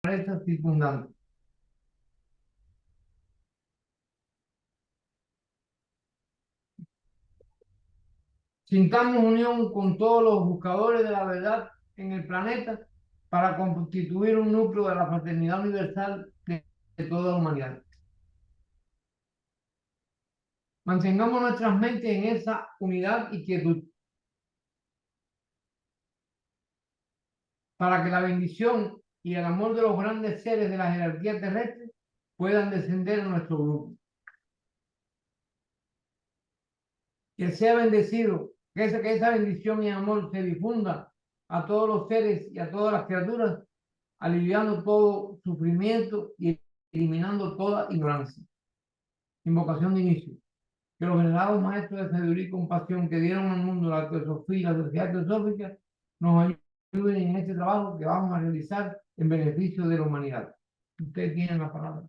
planeta circundante. Sintamos unión con todos los buscadores de la verdad en el planeta para constituir un núcleo de la fraternidad universal de toda la humanidad. Mantengamos nuestras mentes en esa unidad y quietud para que la bendición y el amor de los grandes seres de la jerarquía terrestre puedan descender a nuestro grupo. Que sea bendecido, que esa bendición y amor se difunda a todos los seres y a todas las criaturas, aliviando todo sufrimiento y eliminando toda ignorancia. Invocación de inicio. Que los venerados maestros de sabiduría y compasión que dieron al mundo la teosofía y la sociedad teosófica nos ayuden en este trabajo que vamos a realizar en beneficio de la humanidad. Ustedes tienen la palabra.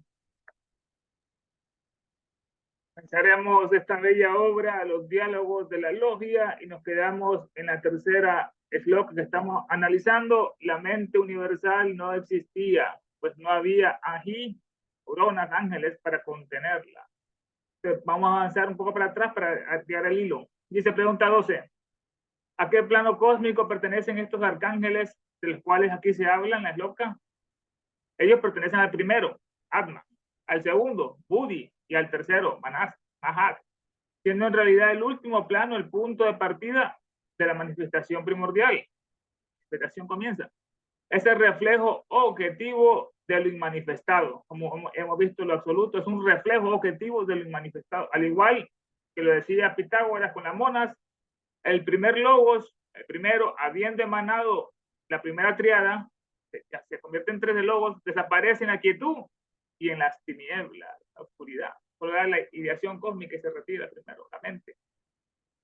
Comenzaremos esta bella obra, los diálogos de la logia, y nos quedamos en la tercera slok que estamos analizando. La mente universal no existía, pues no había ají, coronas, ángeles para contenerla. Entonces, vamos a avanzar un poco para atrás para tirar el hilo. Dice pregunta 12. ¿A qué plano cósmico pertenecen estos arcángeles de los cuales aquí se habla en la sloka? Ellos pertenecen al primero, Atma, al segundo, Budi, y al tercero, Mahat, siendo en realidad el último plano el punto de partida de la manifestación primordial. La manifestación comienza. Es el reflejo objetivo de lo inmanifestado. Como hemos visto, lo absoluto es un reflejo objetivo de lo inmanifestado. Al igual que lo decía Pitágoras con las monas, el primer logos, el primero, habiendo emanado la primera triada, se convierte en tres de logos, desaparece en la quietud y en las tinieblas, la oscuridad. Por la ideación cósmica y se retira primero la mente.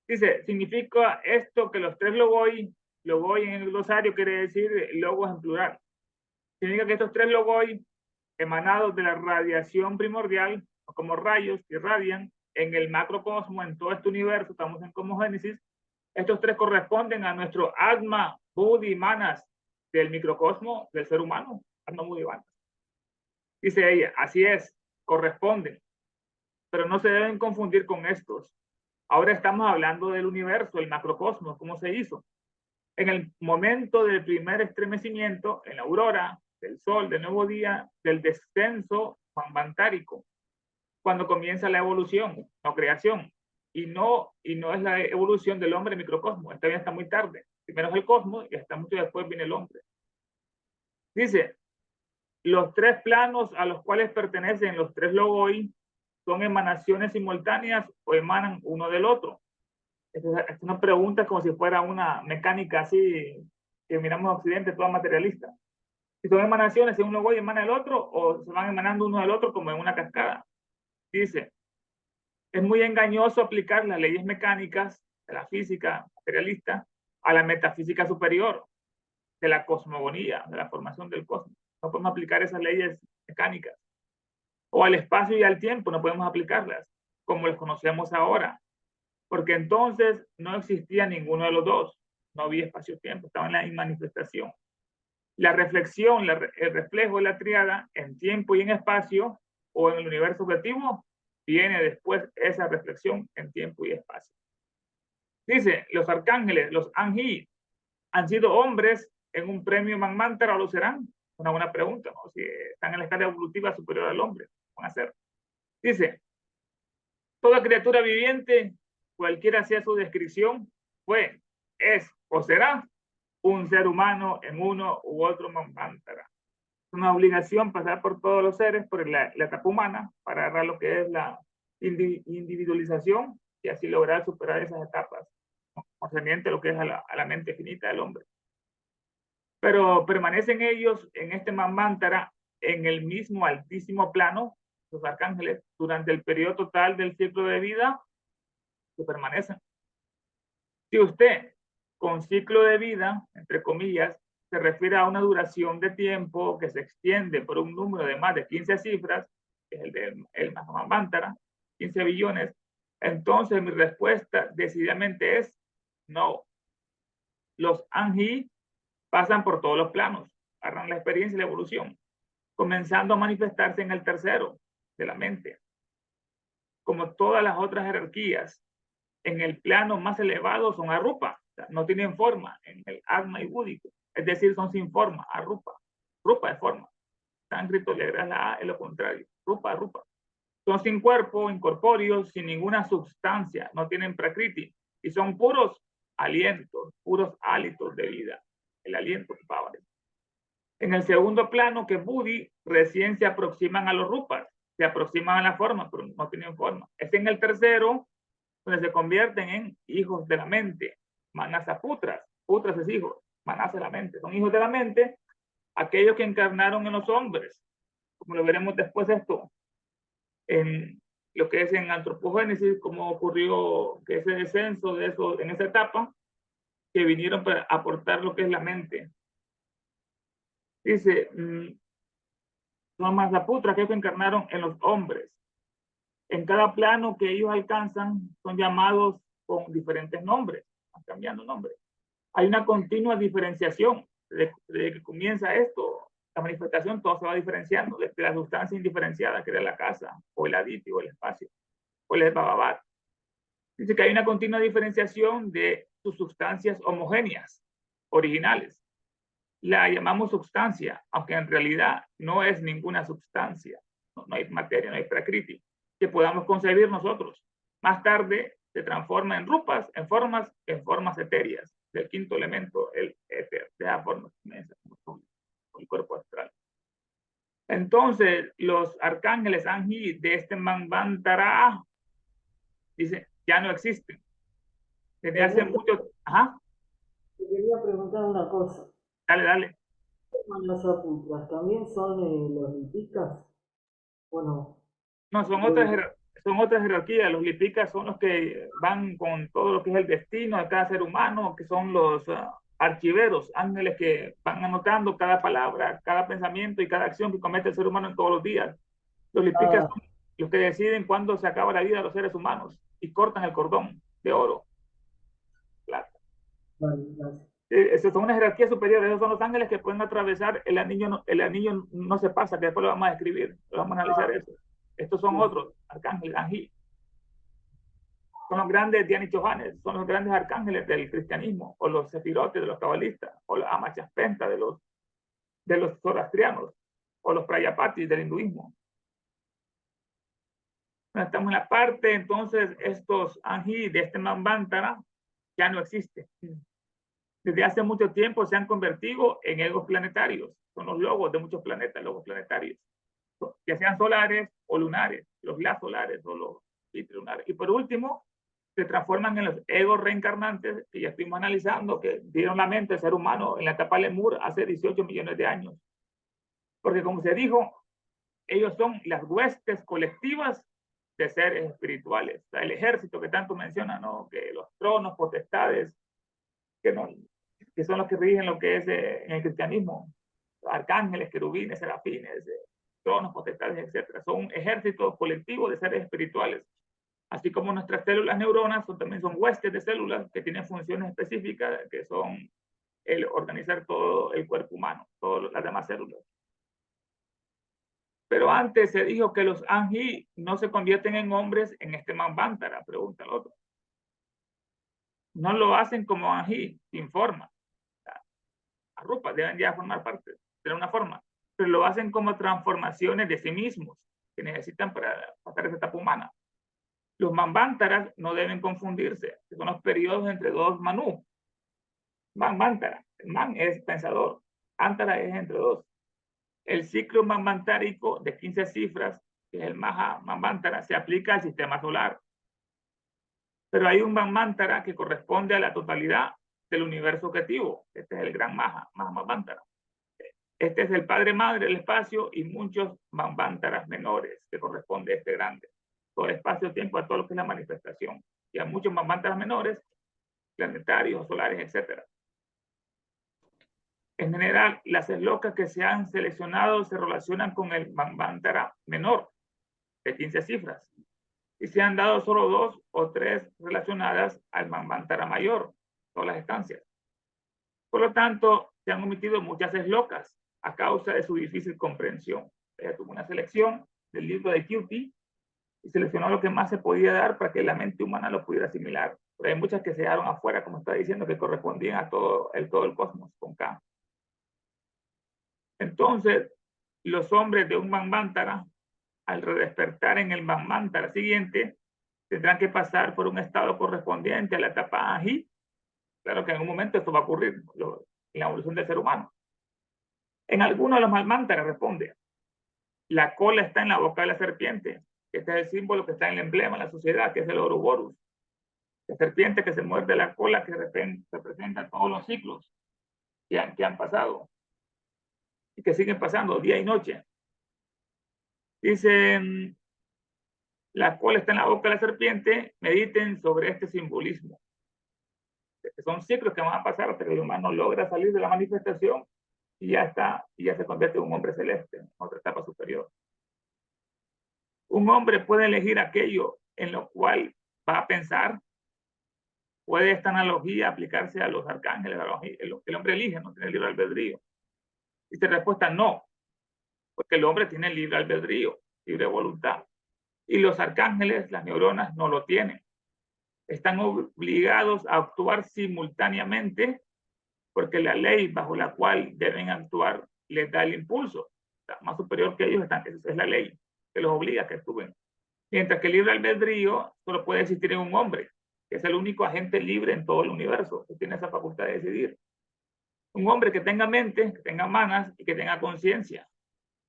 Dice, significa esto que los tres logoi en el glosario quiere decir logos en plural. Significa que estos tres logoi emanados de la radiación primordial, como rayos que irradian en el macrocosmo, en todo este universo, estamos en cosmogénesis, estos tres corresponden a nuestro Atma, Budi, Manas del microcosmo del ser humano. Atma, Budi, Manas. Dice ella, así es, corresponden, pero no se deben confundir con estos. Ahora estamos hablando del universo, el macrocosmos, cómo se hizo. En el momento del primer estremecimiento, en la aurora del sol, del nuevo día, del descenso manvantárico, cuando comienza la evolución, no creación, y no es la evolución del hombre microcosmos. Esta bien está muy tarde. Primero es el cosmos y hasta mucho después viene el hombre. Dice, los tres planos a los cuales pertenecen los tres logoi son emanaciones simultáneas o emanan uno del otro. Es una pregunta como si fuera una mecánica así que miramos en Occidente, toda materialista. Si son emanaciones, si un logoi emana el otro o se van emanando uno del otro como en una cascada. Dice, es muy engañoso aplicar las leyes mecánicas de la física materialista a la metafísica superior de la cosmogonía, de la formación del cosmos. No podemos aplicar esas leyes mecánicas. O al espacio y al tiempo no podemos aplicarlas como las conocemos ahora, porque entonces no existía ninguno de los dos. No había espacio-tiempo, estaba en la inmanifestación. La reflexión, el reflejo de la triada en tiempo y en espacio o en el universo objetivo, viene después esa reflexión en tiempo y espacio. Dice, los arcángeles, los Anji, ¿han sido hombres en un premio Manmantra o lo serán? Una buena pregunta, ¿no? Si están en la escala evolutiva superior al hombre, van a ser. Dice, toda criatura viviente, cualquiera sea su descripción, fue, es o será un ser humano en uno u otro Manmantra. Es una obligación pasar por todos los seres, por la etapa humana, para agarrar lo que es la individualización y así lograr superar esas etapas, concerniente a lo que es a la mente finita del hombre. Pero permanecen ellos en este Manmantra en el mismo altísimo plano, los arcángeles, durante el periodo total del ciclo de vida, que permanecen. Si usted, con ciclo de vida, entre comillas, se refiere a una duración de tiempo que se extiende por un número de más de 15 cifras, que es el Manvantara, 15 billones, entonces mi respuesta decididamente es no. Los Anji pasan por todos los planos, agarran la experiencia y la evolución. comenzando a manifestarse en el tercero de la mente. Como todas las otras jerarquías, en el plano más elevado son arupa, o sea, no tienen forma en el Atma y búdico, es decir, son sin forma, arupa. Rupa es forma. Sánscrito le agrega la A, es lo contrario. Rupa, rupa. Son sin cuerpo, incorpóreos, sin ninguna sustancia, no tienen prakriti y son puros alientos, puros hálitos de vida. El aliento de Pavares. En el segundo plano, que es Budi, recién se aproximan a los rupas, se aproximan a la forma, pero no tienen forma. Es en el tercero donde se convierten en hijos de la mente, manasa putras, putras es hijo, manasa es la mente, son hijos de la mente, aquellos que encarnaron en los hombres, como lo veremos después esto, en lo que es en antropogénesis, como ocurrió que ese descenso de eso en esa etapa, que vinieron para aportar lo que es la mente. Dice, son Masaputra que encarnaron en los hombres. En cada plano que ellos alcanzan son llamados con diferentes nombres, van cambiando nombres. Hay una continua diferenciación. Desde que comienza esto, la manifestación, todo se va diferenciando. Desde la sustancia indiferenciada, que era la casa, o el aditi, o el espacio, o el bababat. Dice que hay una continua diferenciación de sus sustancias homogéneas, originales. La llamamos sustancia, aunque en realidad no es ninguna sustancia. No hay materia, no hay prakriti que podamos concebir nosotros. Más tarde se transforma en rupas, en formas etéreas del quinto elemento, el éter, de esa forma como el cuerpo astral. Entonces, los arcángeles Anji de este Manvantara, dice, ya no existen. Desde hace mucho... Ajá. Te quería preguntar una cosa. Dale, dale. ¿Los aputras también son los lipicas? Bueno. No, son otras jerarquías. Los lipicas son los que van con todo lo que es el destino de cada ser humano, que son los archiveros, ángeles que van anotando cada palabra, cada pensamiento y cada acción que comete el ser humano en todos los días. Los lipicas son los que deciden cuándo se acaba la vida de los seres humanos y cortan el cordón de oro, plata. Vale, gracias. Esas son una jerarquía superior. Esos son los ángeles que pueden atravesar el anillo no se pasa, que después lo vamos a escribir, lo vamos a analizar eso. Estos son otros arcángeles, Anji. Son los grandes Diani Chohanes, son los grandes arcángeles del cristianismo, o los sefirotes de los cabalistas, o los Amachaspenta de los zoroastrianos, o los Prayapatis del hinduismo. Estamos en la parte, entonces, estos Anji de este Manvantara ya no existen. Desde hace mucho tiempo se han convertido en egos planetarios. Son los logos de muchos planetas, logos planetarios. Ya sean solares o lunares, los glasolares o los lunares. Y por último, se transforman en los egos reencarnantes, que ya estuvimos analizando, que dieron la mente al ser humano en la etapa Lemur hace 18 millones de años. Porque como se dijo, ellos son las huestes colectivas de seres espirituales. O sea, el ejército que tanto menciona, ¿no? Que los tronos, potestades, que son los que rigen lo que es en el cristianismo, arcángeles, querubines, serafines, tronos, potestades, etc. Son un ejército colectivo de seres espirituales. Así como nuestras células neuronas también son huestes de células que tienen funciones específicas, que son el organizar todo el cuerpo humano, todas las demás células. Pero antes se dijo que los Anji no se convierten en hombres en este Manvantara, pregunta el otro. No lo hacen como Anji, sin forma. Arupa deben ya formar parte, tener una forma, pero lo hacen como transformaciones de sí mismos que necesitan para pasar esa etapa humana. Los Manvantaras no deben confundirse, que son los periodos entre dos Manu. Manvantara, el Man es pensador, Antara es entre dos. El ciclo manvantárico de 15 cifras, que es el Maha Manvantara, se aplica al sistema solar. Pero hay un Manvantara que corresponde a la totalidad del universo objetivo. Este es el gran Maha Manvantara. Este es el padre madre del espacio y muchos Manvantaras menores que corresponde a este grande. Todo el espacio-tiempo, a todo lo que es la manifestación. Y a muchos Manvantaras menores, planetarios, solares, etc. En general, las eslocas que se han seleccionado se relacionan con el Manvantara menor, de 15 cifras. Y se han dado solo 2 o 3 relacionadas al Manvantara mayor, todas las estancias. Por lo tanto, se han omitido muchas eslocas a causa de su difícil comprensión. Ella tuvo una selección del libro de Cutie y seleccionó lo que más se podía dar para que la mente humana lo pudiera asimilar. Pero hay muchas que se dejaron afuera, como está diciendo, que correspondían a todo el cosmos, con K. Entonces, los hombres de un Manvantara, al redespertar en el Manvantara siguiente, tendrán que pasar por un estado correspondiente a la etapa Aji. Claro que en un momento esto va a ocurrir en la evolución del ser humano. En algunos de los Manvantaras responde, la cola está en la boca de la serpiente, que este es el símbolo que está en el emblema de la sociedad, que es el Ouroboros. La serpiente que se muerde la cola, que representa todos los ciclos que han pasado y que siguen pasando día y noche. Dicen, la cola está en la boca de la serpiente, mediten sobre este simbolismo. Que son ciclos que van a pasar hasta que el humano logra salir de la manifestación y ya se convierte en un hombre celeste, en otra etapa superior. Un hombre puede elegir aquello en lo cual va a pensar. ¿Puede esta analogía aplicarse a los arcángeles? El hombre elige, no tiene libre albedrío. Y la respuesta no, porque el hombre tiene libre albedrío, libre voluntad. Y los arcángeles, las neuronas, no lo tienen. Están obligados a actuar simultáneamente porque la ley bajo la cual deben actuar les da el impulso. Más superior que ellos esa es la ley que los obliga a que actúen. Mientras que el libre albedrío solo puede existir en un hombre, que es el único agente libre en todo el universo, que tiene esa facultad de decidir. Un hombre que tenga mente, que tenga manas y que tenga conciencia,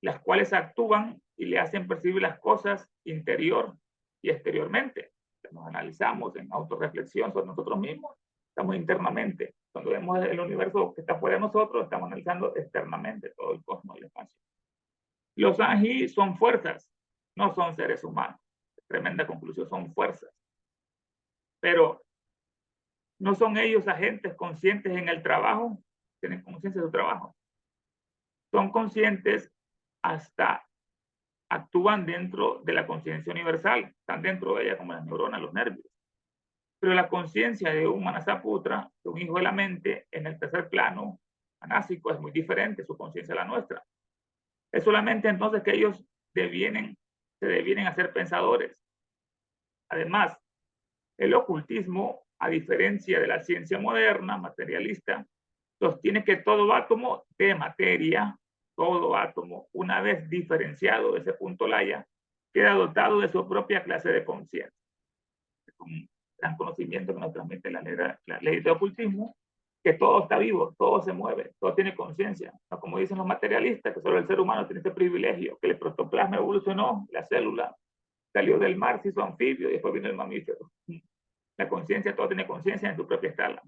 las cuales actúan y le hacen percibir las cosas interior y exteriormente. Nos analizamos en autorreflexión sobre nosotros mismos, estamos internamente. Cuando vemos el universo que está fuera de nosotros, estamos analizando externamente todo el cosmos y el espacio. Los Aji son fuerzas, no son seres humanos. Tremenda conclusión, son fuerzas. Pero no son ellos agentes conscientes en el trabajo, tienen conciencia de su trabajo. Son conscientes hasta actúan dentro de la conciencia universal, están dentro de ella como las neuronas, los nervios. Pero la conciencia de un Manasaputra, de un hijo de la mente, en el tercer plano anásico, es muy diferente su conciencia a la nuestra. Es solamente entonces que ellos se devienen a ser pensadores. Además, el ocultismo, a diferencia de la ciencia moderna, materialista, sostiene que todo átomo de materia, todo átomo, una vez diferenciado de ese punto Laya, queda dotado de su propia clase de conciencia. Es un gran conocimiento que nos transmite la ley de ocultismo, que todo está vivo, todo se mueve, todo tiene conciencia. No como dicen los materialistas, que solo el ser humano tiene ese privilegio, que el protoplasma evolucionó, la célula salió del mar, se hizo anfibio y después vino el mamífero. La conciencia, todo tiene conciencia en su propia escala.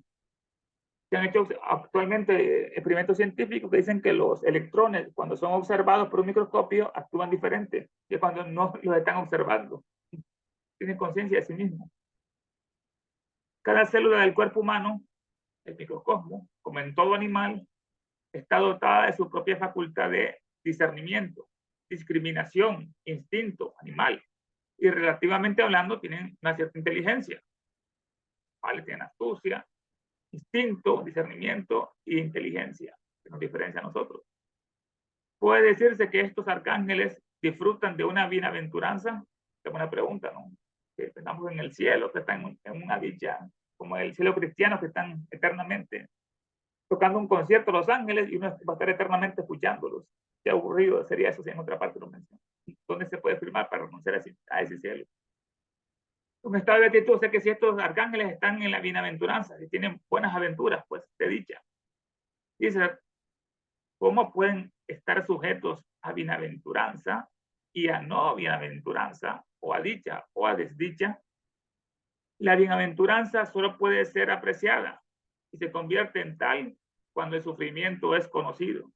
Se han hecho actualmente experimentos científicos que dicen que los electrones, cuando son observados por un microscopio, actúan diferente que cuando no los están observando. Tienen conciencia de sí mismos. Cada célula del cuerpo humano, el microcosmo, como en todo animal, está dotada de su propia facultad de discernimiento, discriminación, instinto animal. Y relativamente hablando, tienen una cierta inteligencia. ¿Vale? Tienen astucia, instinto, discernimiento e inteligencia, que nos diferencia a nosotros. Puede decirse que estos arcángeles disfrutan de una bienaventuranza. Es una pregunta, ¿no? Que estamos en el cielo, que están en una dicha, como el cielo cristiano, que están eternamente tocando un concierto los ángeles y uno va a estar eternamente escuchándolos. Qué aburrido sería eso si en otra parte lo mencionan. ¿Dónde se puede firmar para renunciar a ese cielo? Un estado de beatitud, o sea que si estos arcángeles están en la bienaventuranza, si tienen buenas aventuras, pues de dicha. Dice, ¿cómo pueden estar sujetos a bienaventuranza y a no bienaventuranza, o a dicha o a desdicha? La bienaventuranza solo puede ser apreciada y se convierte en tal cuando el sufrimiento es conocido.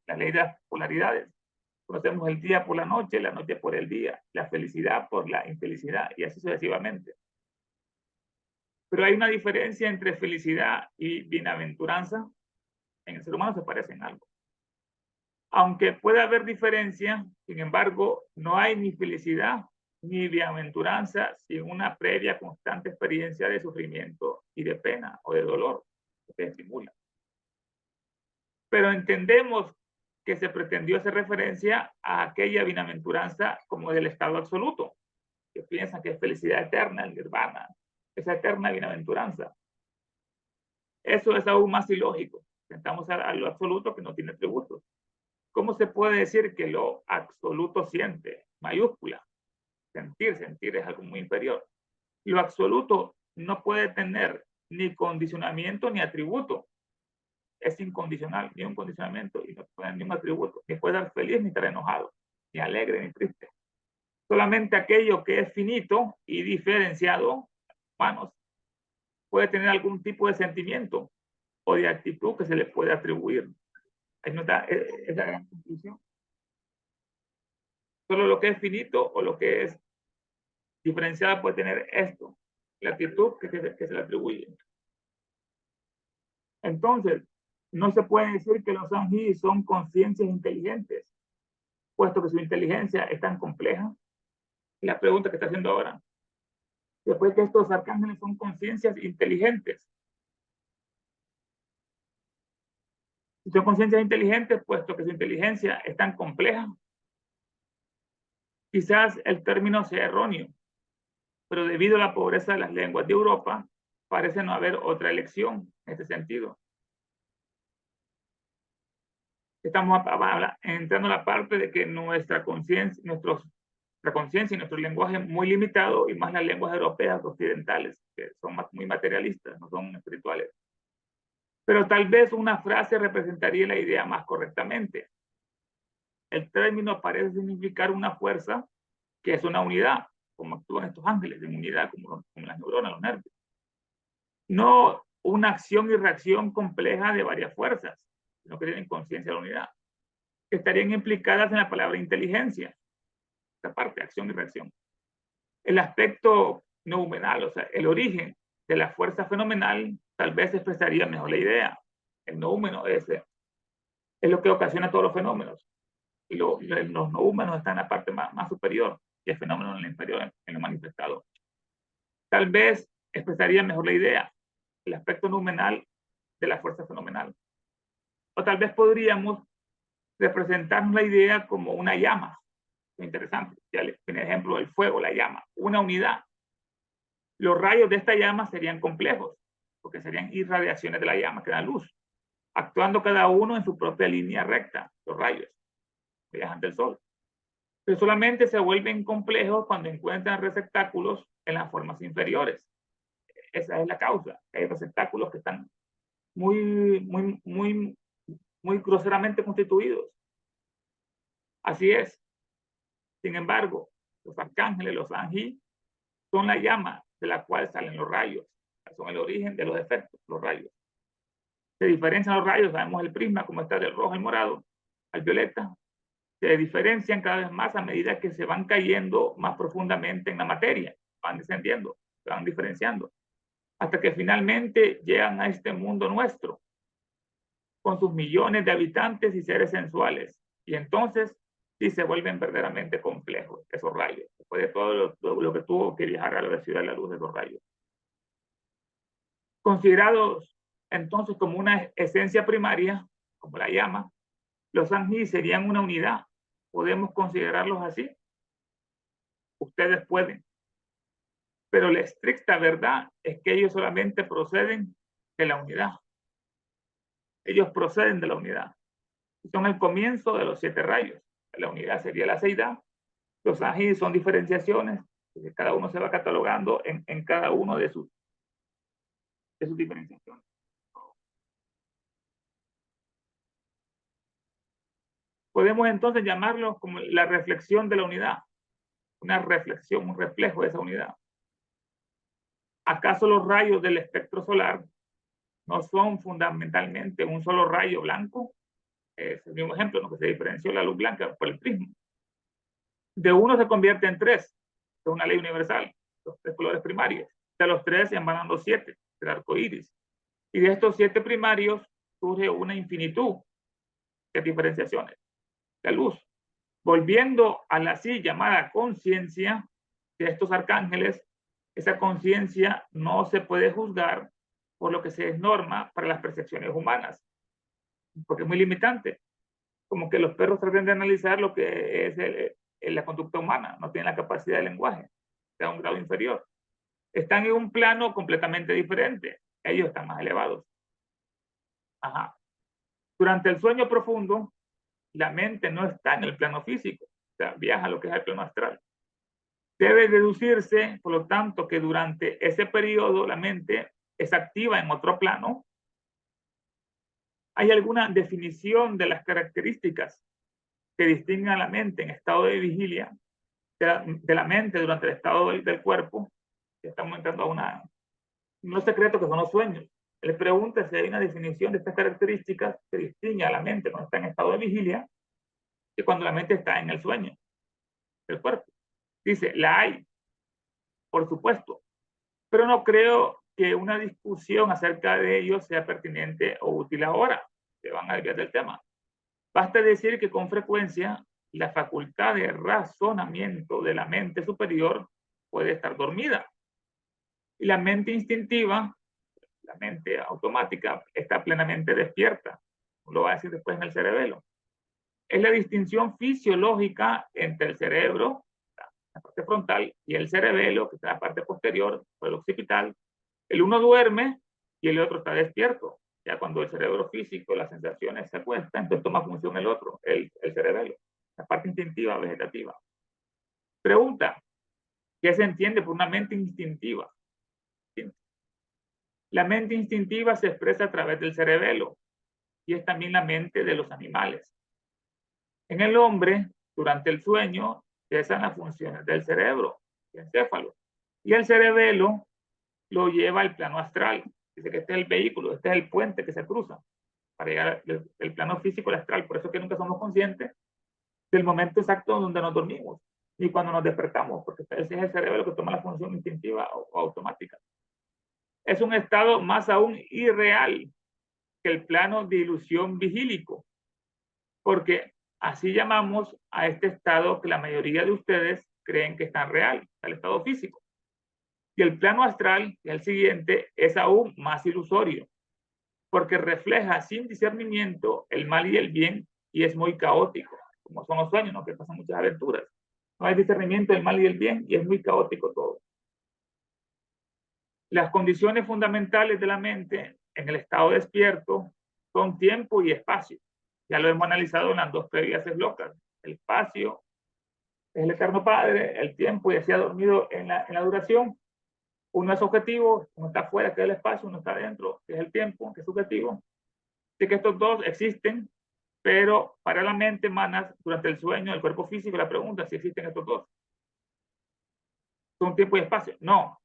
La ley de las polaridades. Conocemos el día por la noche por el día, la felicidad por la infelicidad y así sucesivamente. Pero hay una diferencia entre felicidad y bienaventuranza. En el ser humano se parecen algo. Aunque pueda haber diferencia, sin embargo, no hay ni felicidad ni bienaventuranza sin una previa constante experiencia de sufrimiento y de pena o de dolor que te estimula. Pero entendemos que se pretendió hacer referencia a aquella bienaventuranza como del estado absoluto, que piensan que es felicidad eterna, el nirvana, esa eterna bienaventuranza. Eso es aún más ilógico. Intentamos a lo absoluto que no tiene atributos. ¿Cómo se puede decir que lo absoluto siente? Mayúscula. Sentir es algo muy inferior. Lo absoluto no puede tener ni condicionamiento ni atributo. Es incondicional, ni un condicionamiento, y no puede ni un atributo. Ni puede estar feliz, ni estar enojado, ni alegre, ni triste. Solamente aquello que es finito y diferenciado, humanos, puede tener algún tipo de sentimiento o de actitud que se le puede atribuir. Ahí no está esa gran conclusión. Solo lo que es finito o lo que es diferenciado puede tener esto, la actitud que se le atribuye. Entonces, no se puede decir que los Sanji son conciencias inteligentes, puesto que su inteligencia es tan compleja. Y la pregunta que está haciendo ahora, después que estos arcángeles son conciencias inteligentes, si son conciencias inteligentes, puesto que su inteligencia es tan compleja, quizás el término sea erróneo, pero debido a la pobreza de las lenguas de Europa, parece no haber otra elección en este sentido. Estamos entrando a la parte de que nuestra conciencia y nuestro lenguaje es muy limitado, y más las lenguas europeas occidentales, que son muy materialistas, no son espirituales. Pero tal vez una frase representaría la idea más correctamente. El término parece significar una fuerza que es una unidad, como actúan estos ángeles, en unidad, como las neuronas, los nervios. No una acción y reacción compleja de varias fuerzas, sino que tienen conciencia de la unidad, que estarían implicadas en la palabra inteligencia. Esta parte, acción y reacción. El aspecto noumenal, o sea, el origen de la fuerza fenomenal, tal vez expresaría mejor la idea. El noumeno es lo que ocasiona todos los fenómenos. Y los noúmenos están en la parte más superior, y el fenómeno en el inferior, en lo manifestado. Tal vez expresaría mejor la idea, el aspecto noumenal de la fuerza fenomenal. O tal vez podríamos representarnos la idea como una llama. Interesante. Ya les pone ejemplo el fuego, la llama, una unidad. Los rayos de esta llama serían complejos, porque serían irradiaciones de la llama que dan luz, actuando cada uno en su propia línea recta. Los rayos viajan del sol. Pero solamente se vuelven complejos cuando encuentran receptáculos en las formas inferiores. Esa es la causa. Hay receptáculos que están muy groseramente constituidos. Así es. Sin embargo, los arcángeles, los Sanji, son la llama de la cual salen los rayos. Son el origen de los efectos, los rayos. Se diferencian los rayos, sabemos el prisma, como está del rojo al morado, al violeta. Se diferencian cada vez más a medida que se van cayendo más profundamente en la materia, van descendiendo, se van diferenciando, hasta que finalmente llegan a este mundo nuestro, con sus millones de habitantes y seres sensuales. Y entonces sí se vuelven verdaderamente complejos esos rayos, después de todo lo que tuvo que viajar a la velocidad de la luz de los rayos. Considerados entonces como una esencia primaria, como la llama, los Sanji serían una unidad. ¿Podemos considerarlos así? Ustedes pueden. Pero la estricta verdad es que ellos solamente proceden de la unidad. Ellos proceden de la unidad. Son el comienzo de los 7 rayos. La unidad sería la seidad. Los Sanji son diferenciaciones. Cada uno se va catalogando en cada uno de sus diferenciaciones. Podemos entonces llamarlo como la reflexión de la unidad. Una reflexión, un reflejo de esa unidad. ¿Acaso los rayos del espectro solar no son fundamentalmente un solo rayo blanco? Es el mismo ejemplo, ¿no? Que se diferenció la luz blanca por el prisma. De uno se convierte en 3. Es una ley universal. Los 3 colores primarios. De los 3 se emanan los 7, el arco iris. Y de estos 7 primarios surge una infinitud de diferenciaciones. La luz. Volviendo a la así llamada conciencia de estos arcángeles, esa conciencia no se puede juzgar por lo que se es norma para las percepciones humanas. porque es muy limitante. Como que los perros tratan de analizar lo que es la conducta humana, no tienen la capacidad de lenguaje, está a un grado inferior. Están en un plano completamente diferente, ellos están más elevados. Ajá. Durante el sueño profundo, la mente no está en el plano físico, o sea, viaja a lo que es el plano astral. Debe deducirse, por lo tanto, que durante ese periodo la mente es activa en otro plano. ¿Hay alguna definición de las características que distinguen a la mente en estado de vigilia de la mente durante el estado del cuerpo? Estamos entrando a un secreto que son los sueños. Él pregunta si hay una definición de estas características que distingue a la mente cuando está en estado de vigilia y cuando la mente está en el sueño del cuerpo. Dice, la hay, por supuesto, pero no creo que una discusión acerca de ello sea pertinente o útil ahora. Se van a desviar del tema. Basta decir que con frecuencia la facultad de razonamiento de la mente superior puede estar dormida y la mente instintiva, la mente automática, está plenamente despierta. Lo va a decir después en el cerebelo. Es la distinción fisiológica entre el cerebro, la parte frontal, y el cerebelo, que está en la parte posterior, o el occipital. El uno duerme y el otro está despierto. Ya cuando el cerebro físico, las sensaciones se acuestan, entonces toma función el otro, el cerebelo, la parte instintiva, vegetativa. Pregunta, ¿qué se entiende por una mente instintiva? La mente instintiva se expresa a través del cerebelo y es también la mente de los animales. En el hombre, durante el sueño, cesan las funciones del cerebro, el encéfalo, y el cerebelo lo lleva al plano astral. Dice que este es el vehículo, este es el puente que se cruza para llegar del plano físico al astral. Por eso es que nunca somos conscientes del momento exacto donde nos dormimos y cuando nos despertamos, porque ese es el cerebro que toma la función instintiva o automática. Es un estado más aún irreal que el plano de ilusión vigílico, porque así llamamos a este estado que la mayoría de ustedes creen que es tan real, el estado físico. Y el plano astral, que es el siguiente, es aún más ilusorio, porque refleja sin discernimiento el mal y el bien y es muy caótico, como son los sueños, ¿no? Que pasan muchas aventuras. No hay discernimiento del mal y el bien y es muy caótico todo. Las condiciones fundamentales de la mente en el estado despierto son tiempo y espacio. Ya lo hemos analizado en las dos previas locas. El espacio es el eterno Padre, el tiempo ya se ha dormido en la duración. Uno es objetivo, uno está fuera, que es el espacio, uno está dentro, que es el tiempo, que es subjetivo. Así que estos dos existen, pero para la mente, manas, durante el sueño, el cuerpo físico, la pregunta si existen estos dos. ¿Son tiempo y espacio? No,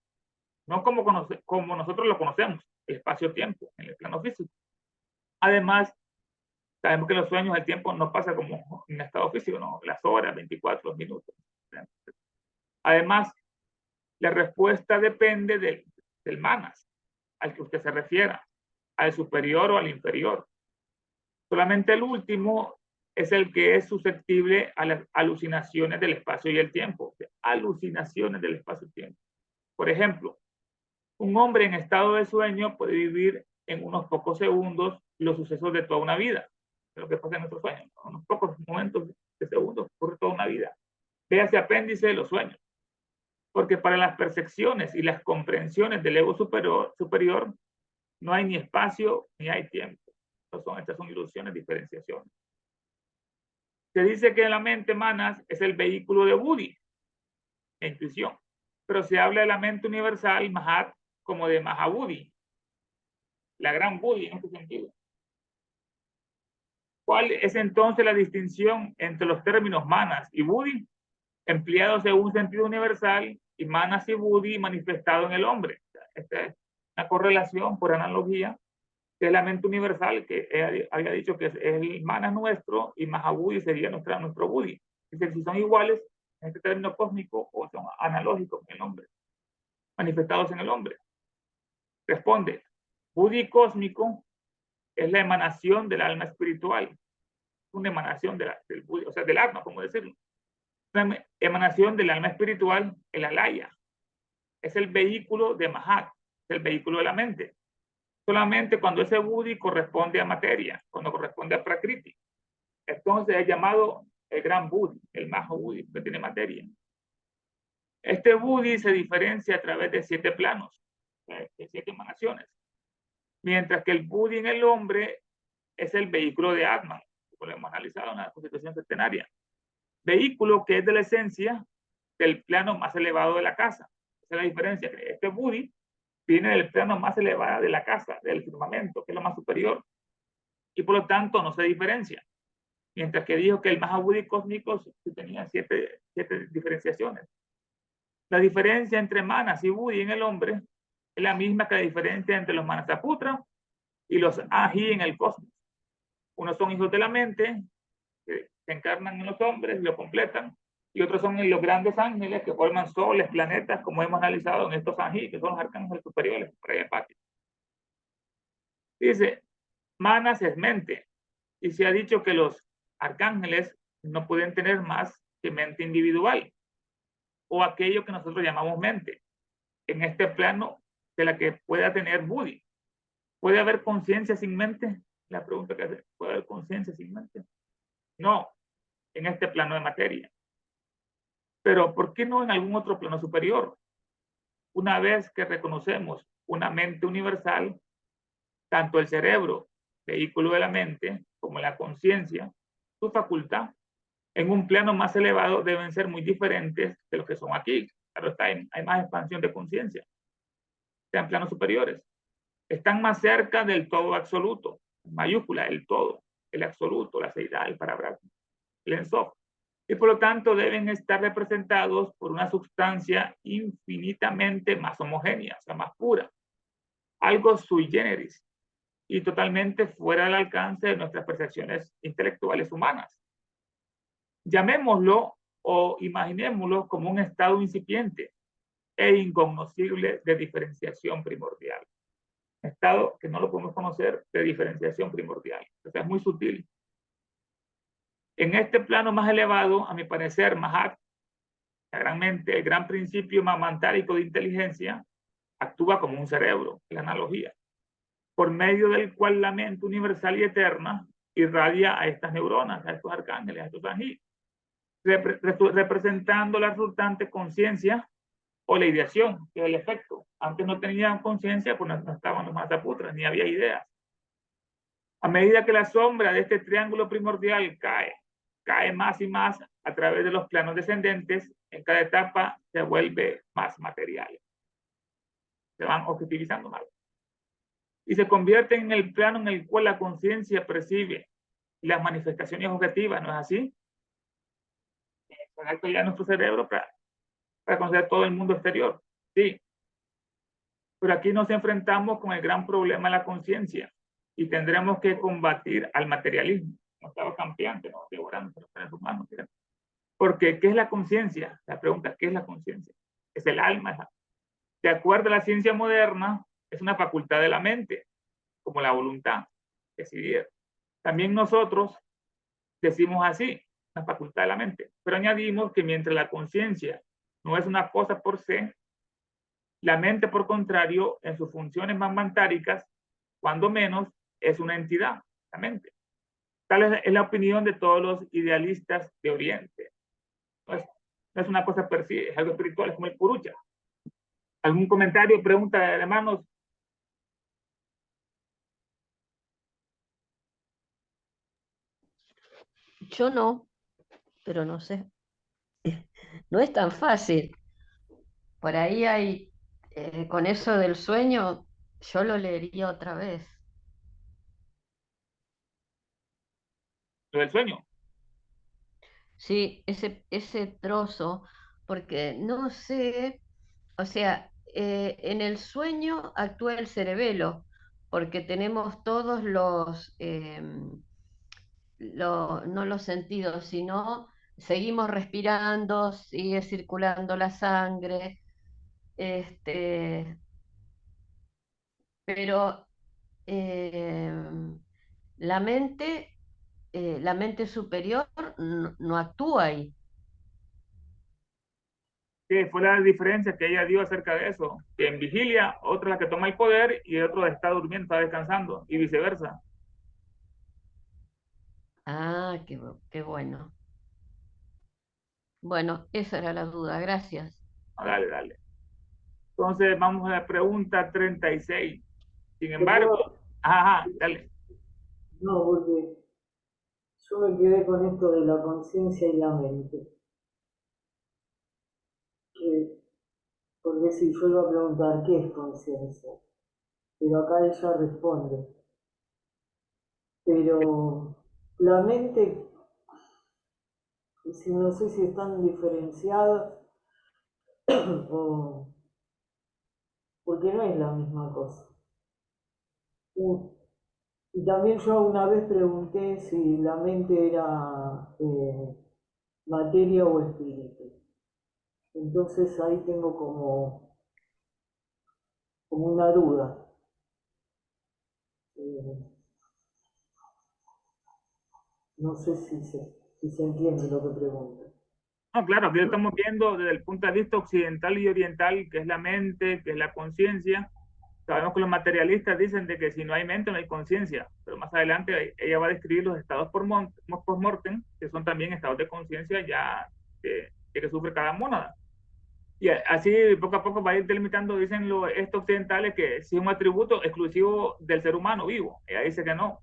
no como nosotros lo conocemos, el espacio-tiempo, en el plano físico. Además, sabemos que en los sueños el tiempo no pasa como en estado físico, no, las horas, 24 minutos. Además, la respuesta depende del manas al que usted se refiera, al superior o al inferior. Solamente el último es el que es susceptible a las alucinaciones del espacio y el tiempo. Alucinaciones del espacio y tiempo. Por ejemplo, un hombre en estado de sueño puede vivir en unos pocos segundos los sucesos de toda una vida. Es lo que pasa en nuestros sueños. En unos pocos momentos de segundos ocurre toda una vida. Véase apéndice de los sueños. Porque para las percepciones y las comprensiones del ego superior no hay ni espacio ni hay tiempo. Estas son ilusiones, diferenciaciones. Se dice que la mente, manas, es el vehículo de Buddhi, la intuición. Pero se habla de la mente universal, Mahat, como de Mahabudhi, la gran Buddhi en este sentido. ¿Cuál es entonces la distinción entre los términos manas y Buddhi, empleados en un sentido universal, y manas y Buddhi manifestado en el hombre? Esta es una correlación por analogía, que es la mente universal, que había dicho que es el manas nuestro y Mahabudhi sería nuestro Buddhi. Es decir, si son iguales en este término cósmico o son analógicos en el hombre, manifestados en el hombre. Responde, Buddhi cósmico es la emanación del alma espiritual, una emanación del Buddhi, o sea, del alma, como decirlo. Una emanación del alma espiritual, el alaya. Es el vehículo de Mahat, es el vehículo de la mente. solamente cuando ese buddhi corresponde a materia, cuando corresponde a prakriti. Entonces es llamado el gran buddhi, el maha buddhi, que tiene materia. Este buddhi se diferencia a través de 7 planos, de 7 emanaciones, mientras que el buddhi en el hombre es el vehículo de Atman, como lo hemos analizado en la Constitución Centenaria. Vehículo que es de la esencia del plano más elevado de la casa. Esa es la diferencia. Este buddhi viene del plano más elevado de la casa, del firmamento, que es lo más superior, y por lo tanto no se diferencia. Mientras que dijo que el Mahabudhi cósmico tenía 7 diferenciaciones. La diferencia entre manas y buddhi en el hombre es la misma que la diferencia entre los manasaputra y los aji en el cosmos. Unos son hijos de la mente, que se encarnan en los hombres y lo completan, y otros son los grandes ángeles que forman soles, planetas, como hemos analizado en estos aji, que son los arcángeles superiores, dice, manas es mente, y se ha dicho que los arcángeles no pueden tener más que mente individual, o aquello que nosotros llamamos mente, en este plano de la que pueda tener buddhi. ¿Puede haber conciencia sin mente? La pregunta que hace, ¿puede haber conciencia sin mente? No, en este plano de materia. Pero ¿por qué no en algún otro plano superior? Una vez que reconocemos una mente universal, tanto el cerebro, vehículo de la mente, como la conciencia, su facultad, en un plano más elevado deben ser muy diferentes de los que son aquí. Claro está, hay más expansión de conciencia, sean planos superiores. Están más cerca del todo absoluto, mayúscula, el todo, el absoluto, la seidad, el parabrahma, el ensof. Y por lo tanto deben estar representados por una sustancia infinitamente más homogénea, o sea, más pura, algo sui generis y totalmente fuera del alcance de nuestras percepciones intelectuales humanas. Llamémoslo o imaginémoslo como un estado incipiente e incognoscible de diferenciación primordial. Estado que no lo podemos conocer, de diferenciación primordial. O sea, es muy sutil. En este plano más elevado, a mi parecer, Mahat, la gran mente, el gran principio mamantárico de inteligencia, actúa como un cerebro, la analogía, por medio del cual la mente universal y eterna irradia a estas neuronas, a estos arcángeles, a estos ángeles, representando la resultante conciencia o la ideación, que es el efecto. Antes no tenían conciencia, pues no estaban los mataputras, ni había ideas. A medida que la sombra de este triángulo primordial cae más y más a través de los planos descendentes, en cada etapa se vuelve más material. Se van objetivizando más. Y se convierte en el plano en el cual la conciencia percibe las manifestaciones objetivas, ¿no es así? Conecta ya nuestro cerebro para conocer todo el mundo exterior. Sí. Pero aquí nos enfrentamos con el gran problema de la conciencia y tendremos que combatir al materialismo. No estaba campeante, no devorando los seres humanos. Porque, ¿qué es la conciencia? La pregunta, ¿qué es la conciencia? Es el alma. De acuerdo a la ciencia moderna, es una facultad de la mente, como la voluntad, decidir. También nosotros decimos así, una facultad de la mente, pero añadimos que mientras la conciencia no es una cosa por sí, la mente, por contrario, en sus funciones mamantáricas, cuando menos, es una entidad, la mente. Tal es la opinión de todos los idealistas de Oriente. No es una cosa per sí, es algo espiritual, es como el purucha. ¿Algún comentario, pregunta, hermanos? Yo no, pero no sé. No es tan fácil. Por ahí hay, con eso del sueño, yo lo leería otra vez. Lo del sueño. Sí, ese trozo, porque no sé, o sea, en el sueño actúa el cerebelo, porque tenemos todos no los sentidos, sino seguimos respirando, sigue circulando la sangre, este, pero eh, la mente, la mente superior no actúa ahí. ¿Qué fue la diferencia que ella dio acerca de eso? Que en vigilia, otra es la que toma el poder y otro está durmiendo, está descansando, y viceversa. Ah, qué bueno. Bueno, esa era la duda, gracias. Ah, dale, dale. Entonces vamos a la pregunta 36. Sin Te embargo, puedo- ajá, dale. No, porque yo me quedé con esto de la conciencia y la mente. Que- porque si yo iba a preguntar qué es conciencia, pero acá ella responde. Pero la mente, si no sé si están diferenciadas o porque no es la misma cosa. Y también yo una vez pregunté si la mente era materia o espíritu. Entonces ahí tengo como una duda. Eh, no sé si se entiende lo que pregunto. No, claro, aquí lo estamos viendo desde el punto de vista occidental y oriental, que es la mente, que es la conciencia. Sabemos que los materialistas dicen de que si no hay mente no hay conciencia, pero más adelante ella va a describir los estados post-mortem, que son también estados de conciencia ya que sufre cada mónada. Y así poco a poco va a ir delimitando, dicen estos occidentales, que si es un atributo exclusivo del ser humano vivo. Ella dice que no,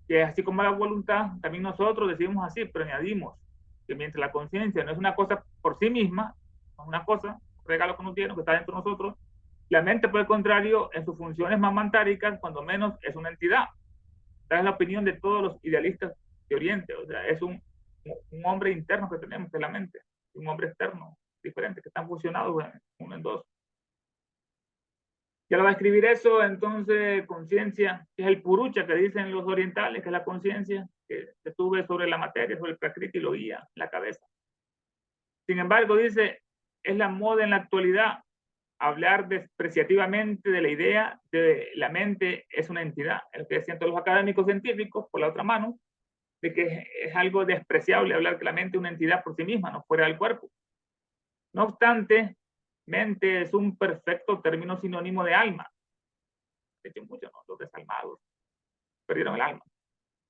que así como la voluntad, también nosotros decimos así, pero añadimos que mientras la conciencia no es una cosa por sí misma, no es una cosa, un regalo que uno tiene, que está dentro de nosotros, la mente, por el contrario, en sus funciones mamantáricas, cuando menos, es una entidad. Esta es la opinión de todos los idealistas de Oriente. O sea, es un hombre interno que tenemos, que es la mente, un hombre externo, diferente, que están fusionados uno en dos. Ya lo va a escribir eso, entonces, conciencia, que es el purucha que dicen los orientales, que es la conciencia, que se sube sobre la materia, sobre el prakriti y lo guía en la cabeza. Sin embargo, dice, es la moda en la actualidad hablar despreciativamente de la idea de la mente es una entidad. Es lo que decían todos los académicos científicos, por la otra mano, de que es algo despreciable hablar que la mente es una entidad por sí misma, no fuera del cuerpo. No obstante, mente es un perfecto término sinónimo de alma. De hecho, muchos, ¿no?, los desalmados perdieron el alma.